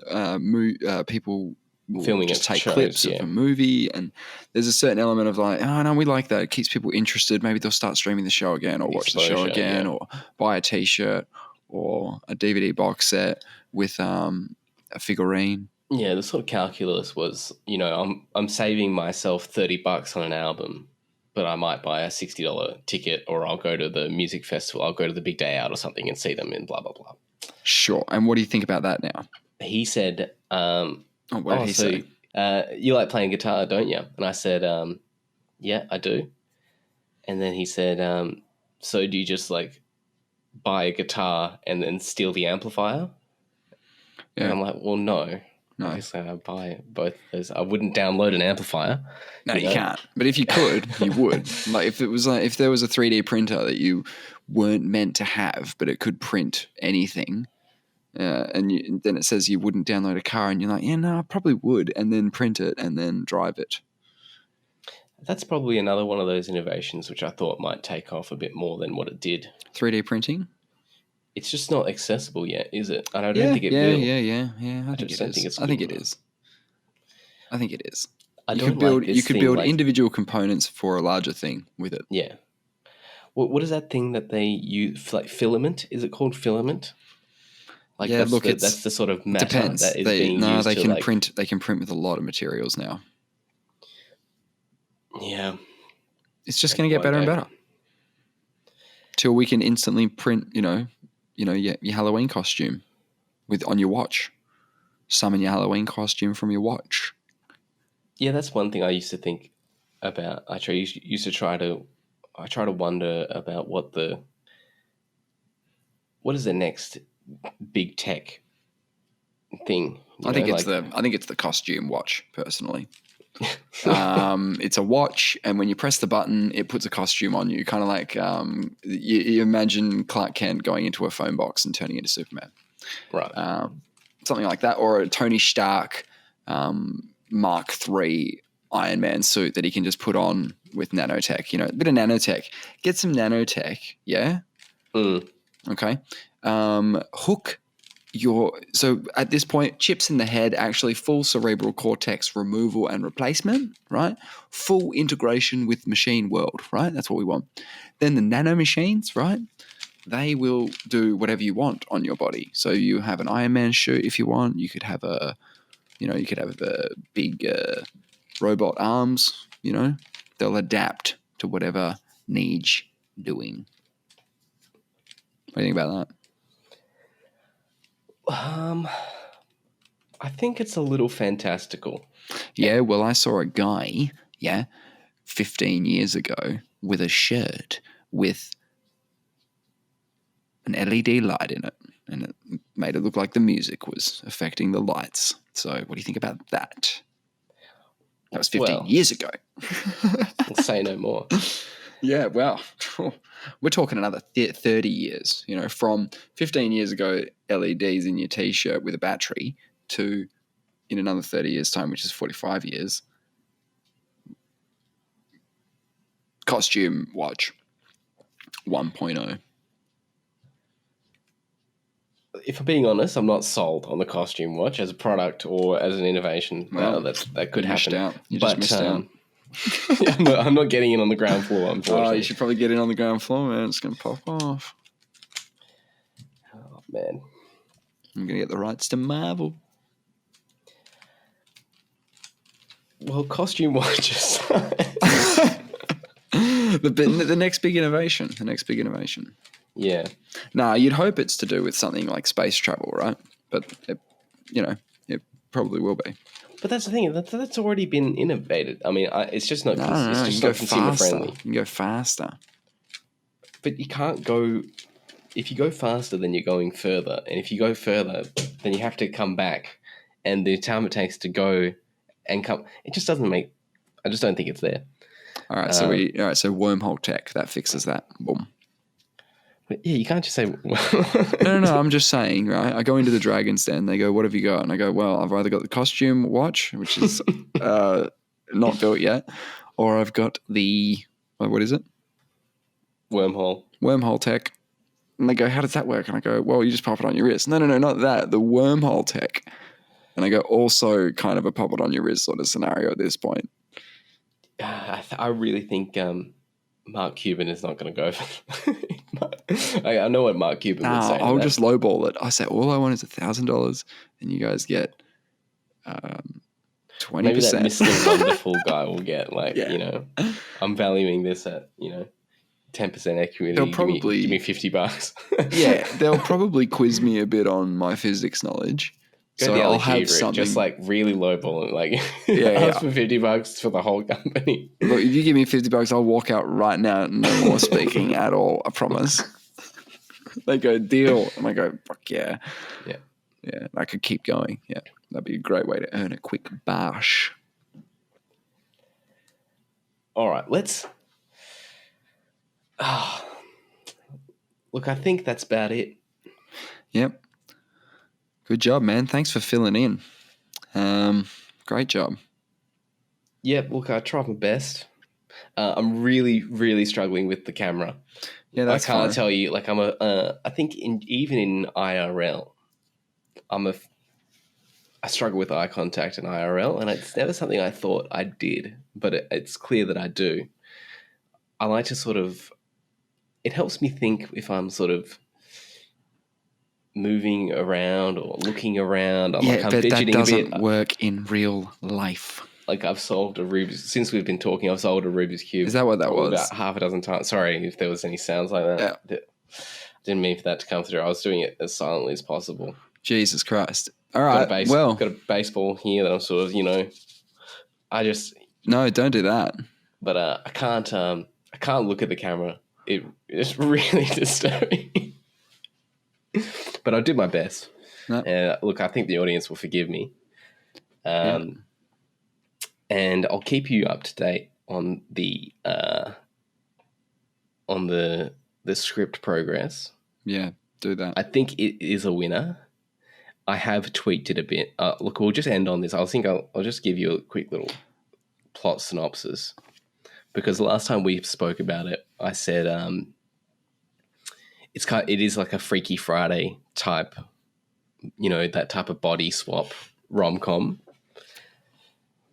people will filming just take clips of a movie. And there's a certain element of like, oh no, we like that. It keeps people interested. Maybe they'll start streaming the show again or watch the show again or buy a T-shirt or a DVD box set with a figurine. Yeah, the sort of calculus was, you know, I'm saving myself $30 on an album, but I might buy a $60 ticket, or I'll go to the music festival, I'll go to the Big Day Out or something and see them in blah, blah, blah. Sure. And what do you think about that now? He said, what did he say? You like playing guitar, don't you? And I said, yeah, I do. And then he said, so do you just like buy a guitar and then steal the amplifier? Yeah. And I'm like, well, no. Obviously, I buy both those. I wouldn't download an amplifier. No, you can't. But if you could, you would. Like if there was a 3D printer that you weren't meant to have, but it could print anything, and then it says you wouldn't download a car, and you're like, yeah, no, I probably would, and then print it and then drive it. That's probably another one of those innovations which I thought might take off a bit more than what it did. 3D printing? it's just not accessible yet, is it? And I don't Yeah, think it yeah, will. yeah, yeah, yeah. I I think just it don't think is. it's I good think it enough. is. I think it is. I You could don't like build. You this could thing build like, individual components for a larger thing with it. yeah. What is that thing that they use? Like filament? Is it called filament? Like Yeah, look, that's the sort of it matter depends. that is being No, used they to can like, print. They can print with a lot of materials now. yeah, It's just that going to get won't better and go. better till we can instantly print. Your Halloween costume on your watch. Summon your Halloween costume from your watch. Yeah, that's one thing I used to think about. Used to I try to wonder about what is the next big tech thing, I think it's like, the costume watch personally. It's a watch, and when you press the button, it puts a costume on you, kind of like you imagine Clark Kent going into a phone box and turning into Superman, right. something like that, or a Tony Stark Mark III Iron Man suit that he can just put on with nanotech. A bit of nanotech. Get some nanotech, yeah. Mm. Okay. Hook so at this point, chips in the head, actually full cerebral cortex removal and replacement, right? Full integration with machine world, right? That's what we want. Then the nano machines, right? They will do whatever you want on your body. So you have an Iron Man suit if you want. You could have big robot arms. They'll adapt to whatever needs doing. What do you think about that? I think it's a little fantastical. Yeah, well, I saw a guy, 15 years ago with a shirt with an LED light in it, and it made it look like the music was affecting the lights. So, what do you think about that? That was 15 Well, years ago. say no more. Yeah, well, we're talking another 30 years, from 15 years ago, LEDs in your t-shirt with a battery to in another 30 years' time, which is 45 years, costume watch 1.0. If I'm being honest, I'm not sold on the costume watch as a product or as an innovation. Well, that could happen. You just missed out. I'm not getting in on the ground floor, unfortunately. Oh, you should probably get in on the ground floor, man. It's going to pop off. Oh, man. I'm going to get the rights to Marvel. Well, costume watches. The next big innovation. The next big innovation. Yeah. Nah, you'd hope it's to do with something like space travel, right? But, it probably will be. But that's the thing. That's already been innovated. I mean, it's just not. No, It's just you not consumer friendly. You can go faster. But you can't go. If you go faster, then you're going further, and if you go further, then you have to come back, and the time it takes to go and come, it just doesn't make. I just don't think it's there. All right, so wormhole tech that fixes that. Boom. But yeah, you can't just say. No. I'm just saying, right? I go into the Dragon's Den. They go, "What have you got?" And I go, "Well, I've either got the costume watch, which is not built yet, or I've got the what is it? Wormhole tech." And they go, "How does that work?" And I go, "Well, you just pop it on your wrist." No, not that. The wormhole tech. And I go, also kind of a pop it on your wrist sort of scenario at this point. I really think Mark Cuban is not going to go for. I know what Mark Cuban would say. I'll just lowball it. I say all I want is $1,000, and you guys get 20%. Maybe that Mr. Wonderful guy will get I'm valuing this at 10% equity. They'll probably give me $50. Yeah, they'll probably quiz me a bit on my physics knowledge. So I'll have something just really lowball and ask for $50 for the whole company. Look, if you give me $50, I'll walk out right now, no more speaking at all. I promise. They go, deal, and I go, fuck yeah. Yeah. I could keep going. Yeah, that'd be a great way to earn a quick bash. All right, let's. Look, I think that's about it. Yep. Good job, man. Thanks for filling in. Great job. Yep, look, I tried my best. I'm really, really struggling with the camera. Yeah, I that's can't fine. tell you. Like I think even in IRL, I struggle with eye contact in IRL, and it's never something I thought I did, but it's clear that I do. I like to sort of. It helps me think if I'm sort of moving around or looking around. I'm Yeah, but that fidgeting a bit. doesn't work in real life. Like I've solved a Rubik's since we've been talking. I've solved a Rubik's cube. Is that what that probably was? about half a dozen times. Sorry if there was any sounds like that. Yeah. Didn't mean for that to come through. I was doing it as silently as possible. Jesus Christ. All right. Got a baseball here that I'm sort of, I just No, don't do that. but I can't look at the camera. It's really disturbing. But I did my best. No. Look, I think the audience will forgive me. Yeah. And I'll keep you up to date on the script progress. Yeah, do that. I think it is a winner. I have tweaked it a bit. Look, we'll just end on this. I'll just give you a quick little plot synopsis, because last time we spoke about it, I said it is like a Freaky Friday type, that type of body swap rom-com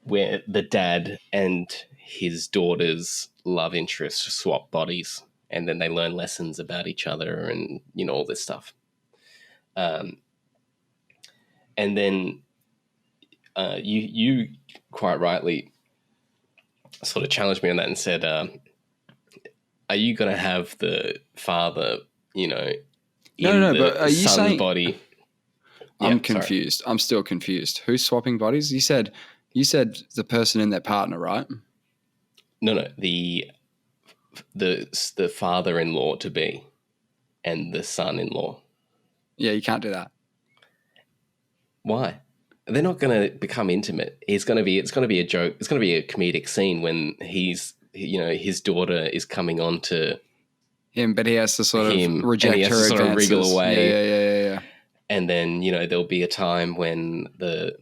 where the dad and his daughter's love interest swap bodies, and then they learn lessons about each other and all this stuff. And then you quite rightly sort of challenged me on that and said, are you going to have the father, in but are you son's saying body? I'm confused. Sorry. I'm still confused. Who's swapping bodies? You said the person and their partner, right? No, the father-in-law to be and the son-in-law. Yeah, you can't do that. Why? They're not going to become intimate. It's going to be a joke. It's going to be a comedic scene when his daughter is coming on to him, but he has to sort of reject and he has her to sort advances. of wriggle away. Yeah. And then there'll be a time when the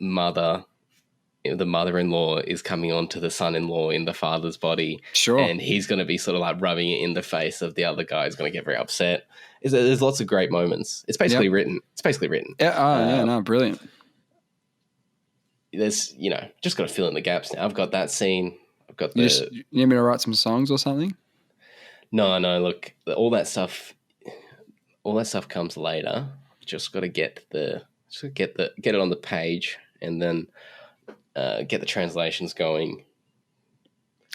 mother-in-law is coming on to the son-in-law in the father's body. Sure. And he's going to be sort of like rubbing it in the face of the other guy. He's going to get very upset. There's lots of great moments. It's basically written. Yeah. No, brilliant. There's, just got to fill in the gaps now. I've got that scene. I've got you need me to write some songs or something? No. Look, all that stuff comes later. Just got to get it on the page, and then get the translations going.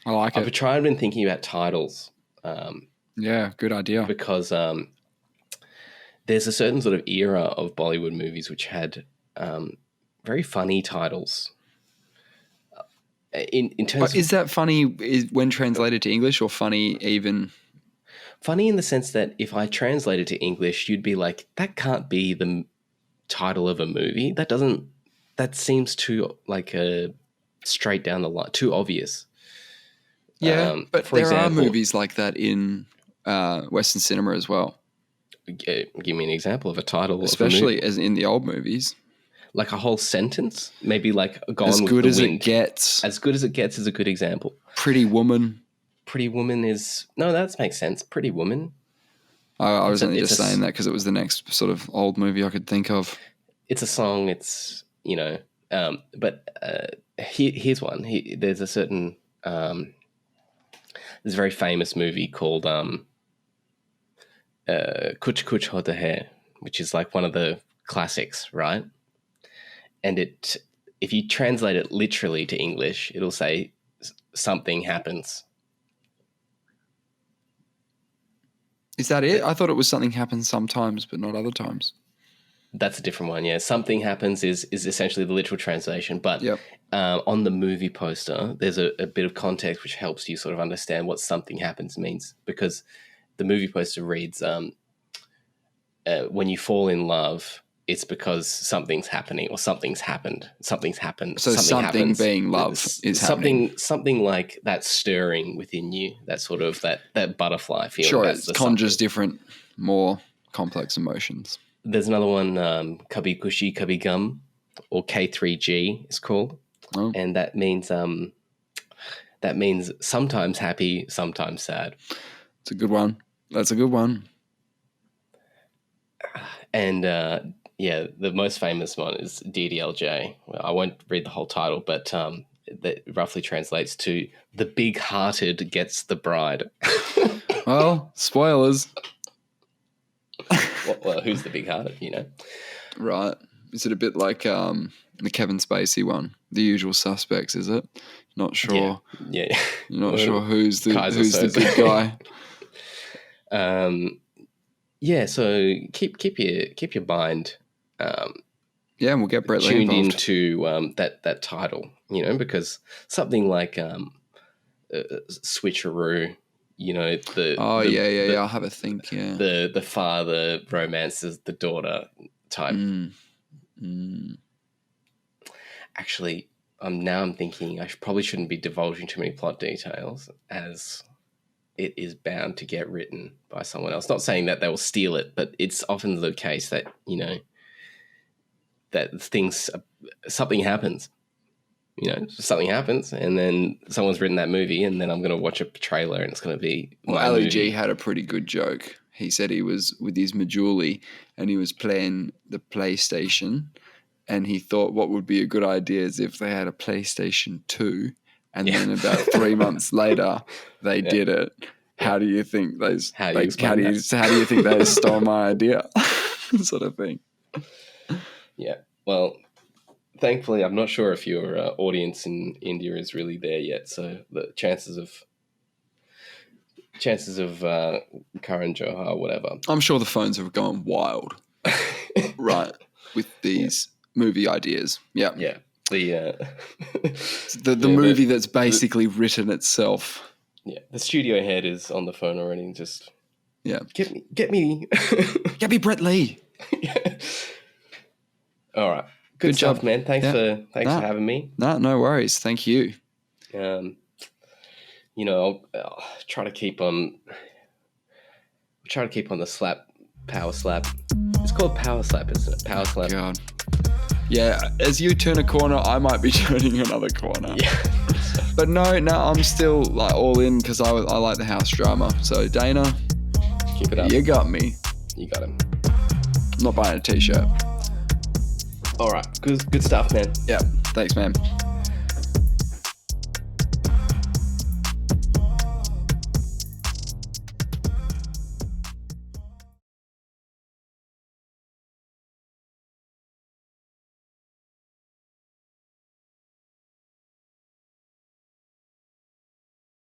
I like it. I've been thinking about titles. Yeah, good idea. Because there's a certain sort of era of Bollywood movies which had very funny titles. In terms, is that funny when translated to English, or funny even? Funny in the sense that if I translate it to English, you'd be like, that can't be the title of a movie. That seems too like a straight down the line, too obvious. Yeah, but there are movies like that in Western cinema as well. Give me an example of a title, especially as in the old movies. Like a whole sentence, maybe like Gone as with good the as Wind. It gets. As good as it gets is a good example. Pretty Woman. Pretty Woman is that makes sense. Pretty Woman. I was only just saying that because it was the next sort of old movie I could think of. It's a song. It's but here's one. There's a certain there's a very famous movie called Kuch Kuch Hota Hai, which is like one of the classics, right? And if you translate it literally to English, it'll say something happens. Is that it? I thought it was something happens sometimes, but not other times. That's a different one, yeah. Something happens is essentially the literal translation, but on the movie poster, there's a bit of context which helps you sort of understand what something happens means, because the movie poster reads, when you fall in love, it's because something's happening or something's happened. Something's happened. So something being love is happening. Something like that stirring within you, that sort of that butterfly feeling. Sure, it conjures different, more complex emotions. There's another one, Kabhi Kushi Kabhi Gum, or K3G it's called. Oh. And that means that means sometimes happy, sometimes sad. It's a good one. That's a good one. And the most famous one is DDLJ. Well, I won't read the whole title, but that roughly translates to "the big-hearted gets the bride." Well, spoilers. Well, who's the big-hearted? You know, Right? Is it a bit like the Kevin Spacey one, The Usual Suspects? Is it? Not sure. Yeah. You're not sure who's the Soze. big guy. Yeah. So keep your mind. Yeah, and we'll get Brett Lee tuned involved. into that title, you know, because something like Switcheroo, you know, I'll have a think. Yeah, the father romances the daughter type. Actually, I'm thinking I probably shouldn't be divulging too many plot details, as it is bound to get written by someone else. Not saying that they will steal it, but it's often the case that, you know, that something happens. You know, something happens, and then someone's written that movie, and then I'm going to watch a trailer, and it's going to be. Well, Ali G had a pretty good joke. He said he was with his Majuli, and he was playing the PlayStation, and he thought what would be a good idea is if they had a PlayStation 2, and then about 3 months later they did it. How do you think those? How do you think they stole my idea? Sort of thing. Yeah. Well, thankfully, I'm not sure if your audience in India is really there yet. So the chances of Karan Johar, whatever. I'm sure the phones have gone wild, right, with these movie ideas. Yeah. Yeah. The movie that's basically written itself. Yeah. The studio head is on the phone already. Just get me, get me Brett Lee. All right. Good stuff, man. Thanks for having me. No worries. Thank you. You know, I'll try to keep on the power slap. It's called Powerslap, isn't it? Powerslap. God. Yeah, as you turn a corner, I might be turning another corner. Yeah. But no, I'm still like all in because I like the house drama. So Dana, keep it up. You got me. You got him. I'm not buying a t-shirt. All right. Good stuff, man. Yeah. Thanks, man.